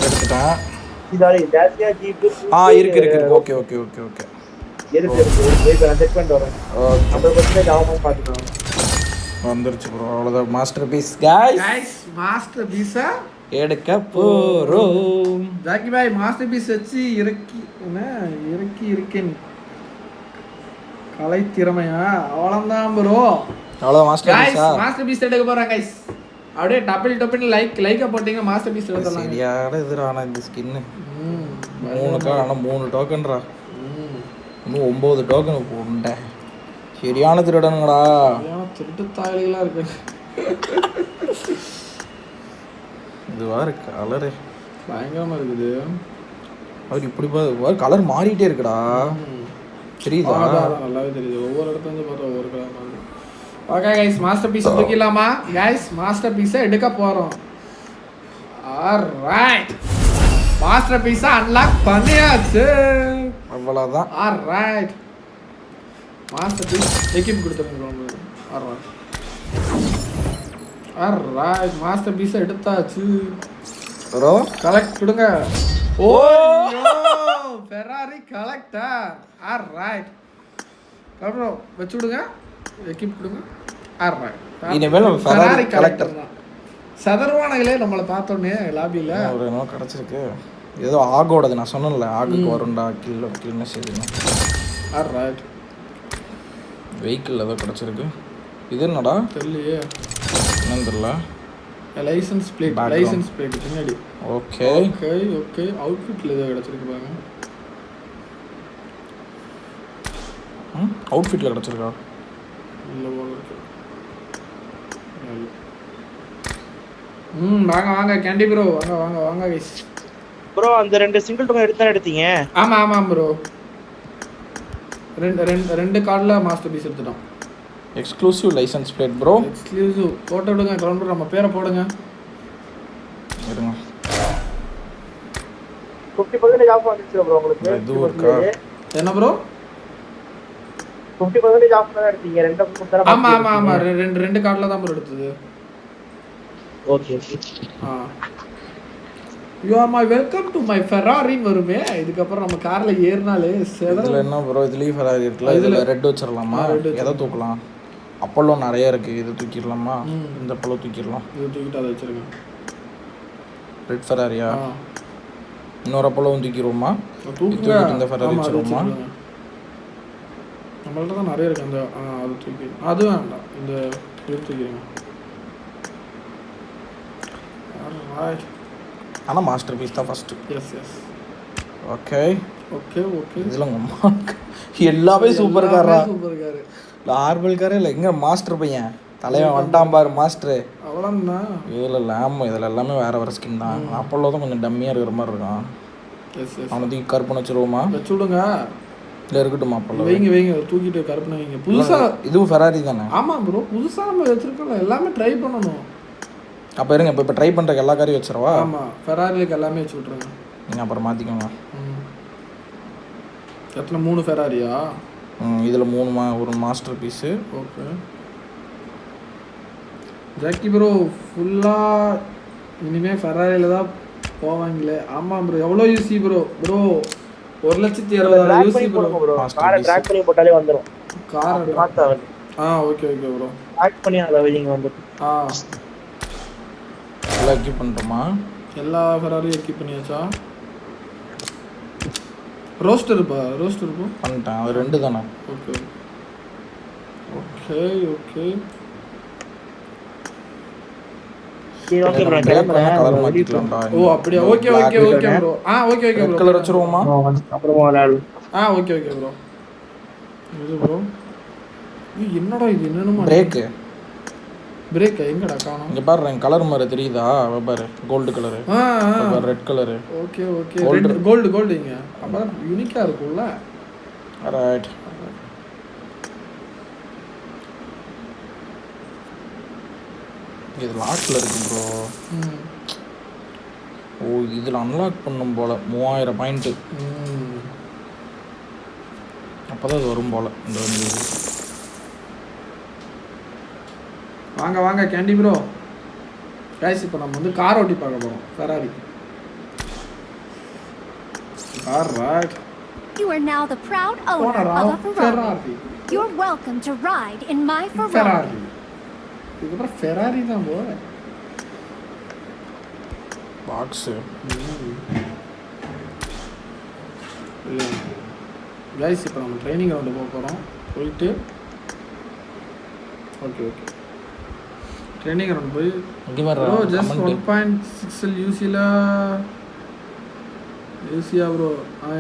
Speaker 2: எடுத்துட்டேன்.
Speaker 3: இதாலே டாசியா ஜீப்.
Speaker 2: இருக்கு. ஓகே
Speaker 3: இருக்கு. வெயிட் நான் செக் பண்ணிட்டு வரேன். ஓகே 50% ஆகும் பாத்துக்கலாம்.
Speaker 2: வந்துருச்சு ப்ரோ. அவ்வளவுதான் மாஸ்டர் பீஸ் गाइस.
Speaker 1: மாஸ்டர் பீஸா
Speaker 2: எடுக்க போறோம்.
Speaker 1: ஜாக்கி பாய் மாஸ்டர் பீஸ் வச்சு இறக்கி இருக்கேன். கலை திறமையா அவ்வளவுதான் ப்ரோ.
Speaker 2: அவ்வளவுதான் மாஸ்டர் பீஸா?
Speaker 1: மாஸ்டர் பீஸ் எடுக்க போறேன் गाइस. அப்படியே டப்பிள் லைக்க போட்டீங்க மாஸ்டர் பீஸ் எடுத்துடலாம்.
Speaker 2: சரியான இதுறான இந்த ஸ்கின். 3 டோக்கன்ரா. இன்னும் 9 டோக்கன் போண்டே. சரியான திருடனுங்கடா.
Speaker 1: திருட்டு தாயலிகளா இருக்கு.
Speaker 2: இதுவா இருக்கு கலரு
Speaker 1: பயங்கரமா இருக்குது.
Speaker 2: அவர் இப்படி கலர் மாறிட்டே இருக்குடா. தெரியுதா?
Speaker 1: நல்லாவே தெரியுது. ஒவ்வொரு இடத்துல இருந்து பார்த்தா ஒவ்வொரு கலர் மாறுது. ஓகே கைஸ் மாஸ்டர் பீஸ் தூக்கிடலாமா? கைஸ் மாஸ்டர் பீஸை எடுக்க போறோம். ஆல்ரைட் மாஸ்டர் பீஸை அன்லாக் பண்ணியாச்சு.
Speaker 2: அவ்வளவுதான்.
Speaker 1: ஆல்ரைட் மாஸ்டர் பீஸ் எக்யூப் கொடுத்துருங்க. ஆல்ரைட் மாஸ்டர் பீஸை எடுத்தாச்சு
Speaker 2: ப்ரோ.
Speaker 1: கலெக்ட் கொடுங்க. Oh Ferrari collector. Alright bro வச்சு விடுங்க. எக்யூப் கொடுங்க. ஆல்ரைட்
Speaker 2: இனிமேல் நம்ம ஃபெராரி கலெக்டர்
Speaker 1: தான். சதர்வானங்களே நம்மளை பார்த்தோன்னே லாபியில்
Speaker 2: ஒரு என்ன கிடச்சிருக்கு. ஏதோ ஆகோடது நான் சொன்னேன்ல, ஆகுக்கு வரும்டா கில்னு செய்யுங்க.
Speaker 1: ஆல்ரைட்
Speaker 2: வெஹிக்கிள் ஏதோ கிடச்சிருக்கு. இது என்னடா
Speaker 1: தெரியலையே,
Speaker 2: என்னன்னு தெரியல.
Speaker 1: லைசன்ஸ் பிளேட் பின்னாடி.
Speaker 2: ஓகே
Speaker 1: அவுட்ஃபிட்ல ஏதோ கிடச்சிருக்கு பாருங்க.
Speaker 2: அவுட்ஃபிட்ல கிடச்சிருக்கா?
Speaker 1: இல்லை போல இருக்கு. வாங்க கேண்டி ப்ரோ. வாங்க கைஸ்.
Speaker 3: ப்ரோ அந்த 2 சிங்கிள் டோக்கன் எடுத்தீங்க?
Speaker 1: ஆமாம் ப்ரோ. ரெண்டு கார்டில் மாஸ்டர் பீஸ் எடுத்துட்டோம்.
Speaker 2: Exclusive license plate bro.
Speaker 1: Exclusive photo விடுங்க கிரவுண்ட் ப்ரோ, நம்ம பேரை போடுங்க.
Speaker 2: இருங்க
Speaker 3: 50% ஆஃப் வந்துச்சு ப்ரோ உங்களுக்கு.
Speaker 2: இது இருக்கா?
Speaker 1: என்ன ப்ரோ
Speaker 3: 50% ஆஃப் தான் எடுத்தீங்க, ரெண்டு கொடுத்தா.
Speaker 1: ஆமா ஆமா ஆமா, ரெண்டு கார்டில் தான் ப்ரோ எடுத்தது.
Speaker 3: Okay
Speaker 1: you are my welcome to my ஃபெராரின்னு வருமே. இதுக்கப்புறம் நம்ம கார்ல ஏறினாலே
Speaker 2: இதில் என்ன ப்ரோ, இதுலேயும் ஃபெராரி இருக்குல்ல, இதில் ரெட் வச்சிடலாமா? எதை தூக்கலாம்? அப்போலோ நிறைய இருக்குது, இது தூக்கிடலாமா? இந்த அப்போலோ தூக்கிடலாம்.
Speaker 1: இது தூக்கிட்டு அதை வச்சிருக்கேன்.
Speaker 2: ரெட் ஃபெராரியா? இன்னொரு அப்போலோவும் தூக்கிடுவோமா?
Speaker 1: தூக்கிட்டு
Speaker 2: இந்த ஃபெராரி வச்சிருவோமா?
Speaker 1: நம்மள்ட்ட தான் நிறைய இருக்குது. அந்த அது தூக்கி, அது வேண்டாம், இந்த இது தூக்கிடுங்க.
Speaker 2: ஆனால் மாஸ்டர் பீஸ் தான் first.
Speaker 1: Yes yes.
Speaker 2: Okay
Speaker 1: okay okay.
Speaker 2: இதில் எல்லாமே சூப்பர் காரா.
Speaker 1: Super car.
Speaker 2: இல்லை ஆர்பல் காரே இல்லை, எங்கே மாஸ்டர் பையன் தலைவன் வந்துட்டான் பாரு மாஸ்டரு.
Speaker 1: அவ்வளோண்ணா.
Speaker 2: இதில் இல்லை, ஆமாம் இதில் எல்லாமே வேறு வேறு ஸ்கின் தான். அப்போலோ தான் கொஞ்சம் டம்மியாக இருக்கிற மாதிரி இருக்கான்.
Speaker 1: Yes yes.
Speaker 2: அவனை தூக்கி கருப்புன்னு வச்சுருவோமா?
Speaker 1: வச்சு விடுங்க.
Speaker 2: இல்லை இருக்கட்டும் அப்போலோ.
Speaker 1: வைங்க தூக்கிட்டு கருப்புன்னு வைங்க. புதுசாக
Speaker 2: இதுவும் ஃபெராரி தானே?
Speaker 1: ஆமாம் ப்ரோ, புதுசாக நம்ம வச்சுருக்கோம்ல, எல்லாமே ட்ரை பண்ணணும்.
Speaker 2: அப்போ இருங்க, இப்போ ட்ரை பண்ணுறக்கு எல்லா காரையும் வச்சுருவா?
Speaker 1: ஆமாம், ஃபெராரிலுக்கு எல்லாமே வச்சு விட்ருங்க.
Speaker 2: நீங்கள் அப்புறம் மாற்றிக்கோங்க.
Speaker 1: எத்தனை 3 ஃபெராரியா?
Speaker 2: இதில் 3 ஒரு masterpiece.
Speaker 1: Okay Jackie bro, ஃபுல்லாக இனிமேல் ஃபெராரியில் தான் போவாங்களே. ஆமாம் ப்ரோ. எவ்வளோ யூசி ப்ரோ? 1,70,000 UC bro.
Speaker 3: காரை ட்ராக் பண்ணி போட்டாலே வந்துடும்.
Speaker 1: காரை
Speaker 3: மாற்ற
Speaker 1: ஓகே ப்ரோ.
Speaker 3: ட்ராக் பண்ணி அதை வைங்க வந்துடும்.
Speaker 2: எல்லாம் எக்யூப் பண்ணிட்டோமா?
Speaker 1: எல்லா ஃபெராரியும் எக்யூப் பண்ணியாச்சா? ரோஸ்டர்
Speaker 2: பண்ணிட்டேன். அது 2 தானே?
Speaker 1: Okay okay okay.
Speaker 3: சரி ஓகே ப்ரோ, கிளம்புறேன்.
Speaker 2: கலர் மாத்திக்கலாம்டா.
Speaker 1: ஓ அப்படியே. Okay okay okay bro. Okay bro.
Speaker 2: Colour வச்சிருவோமா?
Speaker 3: அப்புறமா விளையாடு.
Speaker 1: Okay bro. இது ப்ரோ, என்னடா இது? என்னன்னு பிரேக் எங்கடா காணோம்?
Speaker 2: இங்க பாரு, கலர் மாதிரி தெரியுதா? பாரு gold colour, red colour.
Speaker 1: Okay gold இங்க அப்ப யூனிக்கா இருக்கும்ல.
Speaker 2: ரைட். இது லாக்ல இருக்கு ப்ரோ. ஓ இதில் அன்லாக் பண்ணும் போல 3000 பாயிண்ட். அப்போதான் இது வரும் போல. இந்த வந்து
Speaker 1: வாங்க கேண்டி ப்ரோ. கைஸ் இப்போ நம்ம வந்து கார் ஓட்டி பார்க்க போறோம். Ferrari car. Right.
Speaker 4: You are now the proud owner of a Ferrari. You're welcome to ride in my Ferrari.
Speaker 1: இதுக்கப்புறம் ஃபெராரி தான் போகிறேன்.
Speaker 2: பாக்ஸு
Speaker 1: கைஸ் இப்போ நம்ம ட்ரைனிங் ரவுண்டு போக போகிறோம். போயிட்டு ஓகே ட்ரைனிங் ரவுண்ட் போய் ஜஸ்ட் 1.6 யூசியா ப்ரோ.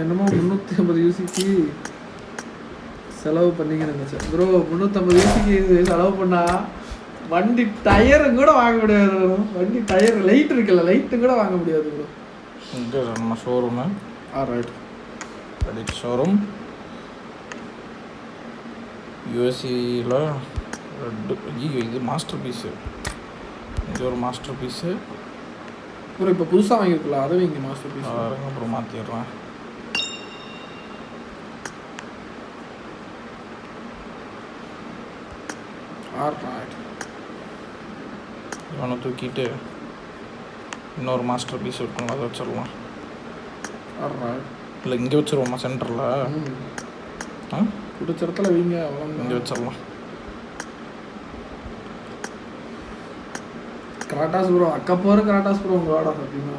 Speaker 1: என்னமோ 350 யூசிக்கு செலவு பண்ணிங்கன்னு நினச்சேன் ப்ரோ. 350 யூசிக்கு செலவு பண்ணால் வண்டி டயரும் கூட வாங்க முடியாது ப்ரோ. வண்டி டயர் லைட் இருக்குல்ல, லைட்டும் கூட வாங்க முடியாது ப்ரோ.
Speaker 2: இங்கே நம்ம ஷோரூமு.
Speaker 1: ரைட்.
Speaker 2: ரெடிட் ஷோரூம் யூஎஸ்சியில் ரெட்டு. ஐயோ இது மாஸ்டர் பீஸு. இது ஒரு மாஸ்டர் பீஸு
Speaker 1: ப்ரோ. இப்போ புதுசாக வாங்கியிருக்கலாம், அதுவும் இங்கே மாஸ்டர் பீஸ்.
Speaker 2: அப்புறம் மாற்றிடுறேன்.
Speaker 1: ரைட்.
Speaker 2: இவனை தூக்கிட்டு இன்னொரு மாஸ்டர் பீஸ் இருக்குங்களா, அதை வச்சிடலாம். இல்லை இங்கே வச்சுருவோமா சென்டரில்?
Speaker 1: பிடிச்ச இடத்துல வைங்க.
Speaker 2: இங்கே வச்சிடலாம்.
Speaker 1: கிராட்டாஸ் ப்ரோ, அக்கா போகிற கிராட்டாஸ் ப்ரோ உங்களோட அப்படின்னா.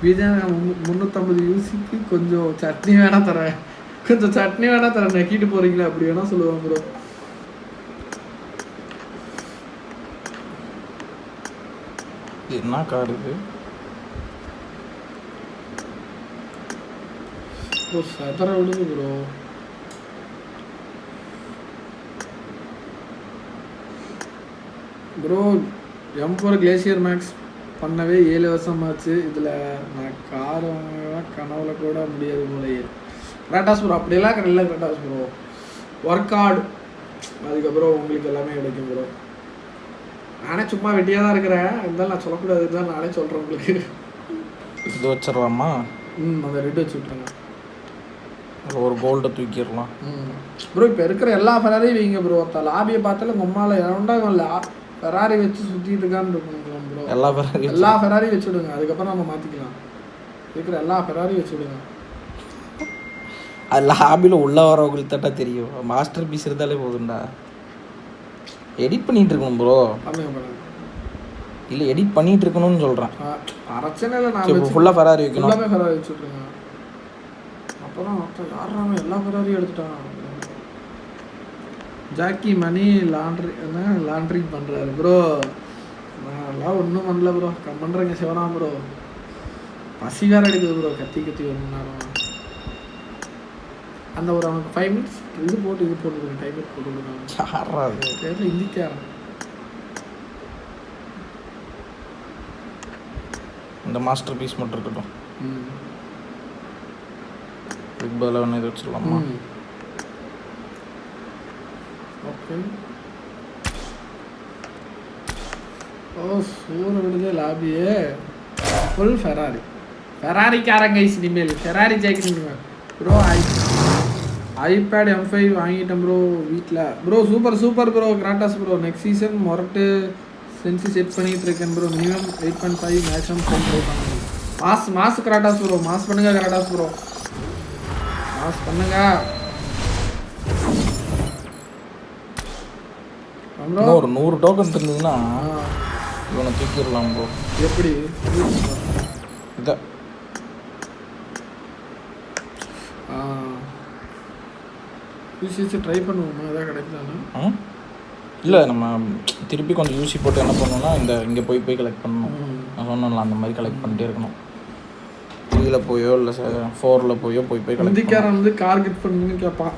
Speaker 1: விஜய் 350 யூசிக்கு கொஞ்சம் சட்னி வேணா தரேன், நக்கிட்டு போறீங்களா அப்படி வேணா சொல்லுவாங்க ப்ரோ.
Speaker 2: என்ன கார் இது?
Speaker 1: ப்ரோ சதற விடுது bro. Bro M4 glacier maths பண்ணவே 7 வருஷம் ஆச்சு. இதில் நான் கார் வாங்கலாம் கனவுல கூட முடியாது போலையே. கிராட்டாஸ் ப்ரோ அப்படியெல்லாம் இல்லை கிராட்டாஸ் ப்ரோ. ஒர்க் ஹார்டு, அதுக்கப்புறம் உங்களுக்கு எல்லாமே கிடைக்கும் ப்ரோ. நானே சும்மா வெட்டியாக தான் இருக்கிறேன், இருந்தாலும் நான் சொல்லக்கூடாது தான் நானே சொல்கிறேன் உங்களுக்கு.
Speaker 2: இது வச்சிடலாமா?
Speaker 1: அந்த ரெட் வச்சு விட்ருங்க.
Speaker 2: ஒரு கோல்டை தூக்கிடலாம்.
Speaker 1: ப்ரோ இப்போ இருக்கிற எல்லா ஃபெராரியும் வைங்க ப்ரோ. லாபியை பார்த்தாலும் உங்கள் அம்மாவில் எவன்டா ஃபெராரி வச்சு சுற்றிட்டு இருக்கான்னு இருக்கணும் ப்ரோ. எல்லா ஃபெராரியும் வச்சு விடுங்க, அதுக்கப்புறம் நம்ம மாற்றிக்கலாம். இருக்கிற எல்லா ஃபெராரியும் வச்சு விடுங்க.
Speaker 2: அது லாபியில் உள்ள வரவங்களுக்கு தட்டா தெரியும். மாஸ்டர் பீஸ் இருந்தாலே போதும்டா. எடிட் பண்ணிட்டு இருக்கணும் ப்ரோ. இல்லை எடிட் பண்ணிட்டு இருக்கணும்னு சொல்கிறேன்.
Speaker 1: பிரச்சனை இல்லை, நான்
Speaker 2: ஃபுல்லாக ஃபெராரி வைக்கணும்.
Speaker 1: எல்லாமே ஃபெராரி வச்சு விட்ருங்க. அப்போதான் யாரும் எல்லா ஃபெராரியும் எடுத்துட்டான். ஜாக்கி மணி லாண்ட்ரி பண்ணுறாரு ப்ரோ. நான்லாம் ஒன்றும் பண்ணல ப்ரோ, பண்ணுறேங்க சிவனா ப்ரோ. பசி வேறு எடுக்குது ப்ரோ, கத்தி ஒரு மணி நேரம். அந்த ஒரு அவனுக்கு 5 minutes இது போட்டு டைம் போட்டு தெரியல இந்திக்காரன்.
Speaker 2: இந்த மாஸ்டர் பீஸ் மட்டும் இருக்கட்டும். பிக் பதில் ஒன்று இது வச்சிடலாமா?
Speaker 1: ஓகே. ஓ சூற விடுதே லாபியே ஃபுல் ஃபெராரிக்காரங்க இனிமேல் Ferrari jacket bro. IPad M5 வாங்கிட்டேன் ப்ரோ வீட்டில். Bro super bro Kratos bro. Next season மொரட்டு சென்சி செட் பண்ணிகிட்டு இருக்கேன் ப்ரோ. மினிமம் 8.5 மேக்ஸிமம் ட்ரை பண்ணுங்க. மாஸ் கிராட்டாஸ் ப்ரோ, மாஸ் பண்ணுங்க கிராட்டாஸ் ப்ரோ, மாஸ் பண்ணுங்க.
Speaker 2: ஒரு 100 டோக்கன் இருந்ததுன்னா இவனை தூக்கிடலாம் ப்ரோ.
Speaker 1: எப்படி
Speaker 2: இதை
Speaker 1: யூசி ட்ரை பண்ணுவோமா? எதாவது கிடைக்கலாம்னா
Speaker 2: இல்லை நம்ம திருப்பி கொஞ்சம் யூசி போட்டு என்ன பண்ணணும்னா இங்கே போய் கலெக்ட் பண்ணணும். நான் சொன்னேன்ல அந்த மாதிரி கலெக்ட் பண்ணிட்டே இருக்கணும். 3ல போயோ இல்லை 4ல் போய் கலெக்ட்.
Speaker 1: இந்திக்காரன் வந்து கார் கிஃப்ட் பண்ணுன்னு கேட்பான்.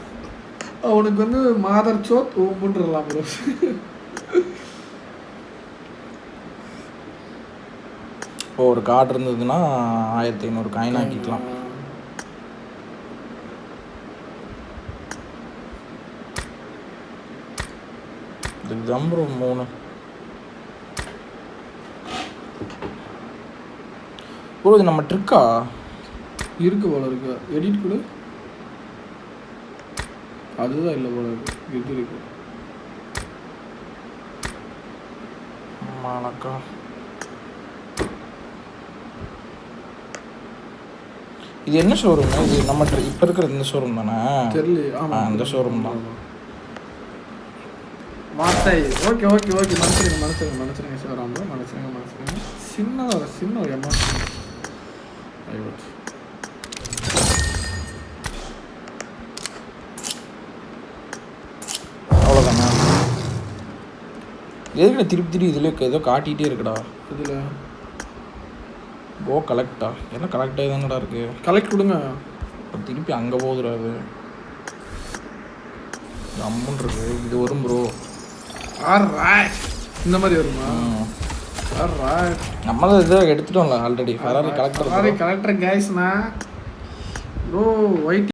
Speaker 1: அவனுக்கு வந்து மாதர் சோத் ஓப்பன்லாம் ப்ரோ.
Speaker 2: இப்போ ஒரு கார்டு இருந்ததுன்னா 1500 காயின் ஆக்கிக்கலாம். இதுக்கு தான் ப்ரோ 3 ப்ரோ. இது நம்ம ட்ரிக்கா
Speaker 1: இருக்கு போல இருக்கு. எடிட் கூட அதுதான் இல்லை போல இருக்கு. இருக்கு
Speaker 2: ஆமாக்கா. இது என்ன ஷோரூம்? இது நம்ம இப்போ இருக்கிற இந்த ஷோரூம் தானே?
Speaker 1: தெரியல. ஆமாம்
Speaker 2: இந்த ஷோரூம் தான்.
Speaker 1: மாத்தை ஓகே மனுஷருங்க சிவராம் மனுஷருங்க. சின்ன ஒரு எமோஷன்.
Speaker 2: அவ்வளோதானே? எதுக்கு திருப்பி இதில் ஏதோ காட்டிகிட்டே இருக்குடா.
Speaker 1: இதில்
Speaker 2: கோ கலெக்டா எல்லாம் கலெக்டாக தானடா இருக்கு.
Speaker 1: கலெக்ட் கொடுங்க.
Speaker 2: இப்போ திருப்பி அங்கே போகுதுடா. அது அம்மன் இருக்கு. இது வரும் ப்ரோ.
Speaker 1: இந்த மாதிரி வருமா?
Speaker 2: நம்மளும் இதை எடுத்துட்டோம்ல ஆல்ரெடி. ஃபெராரி கலெக்டர்
Speaker 1: கைஸ்னா ப்ரோ ஒயிட்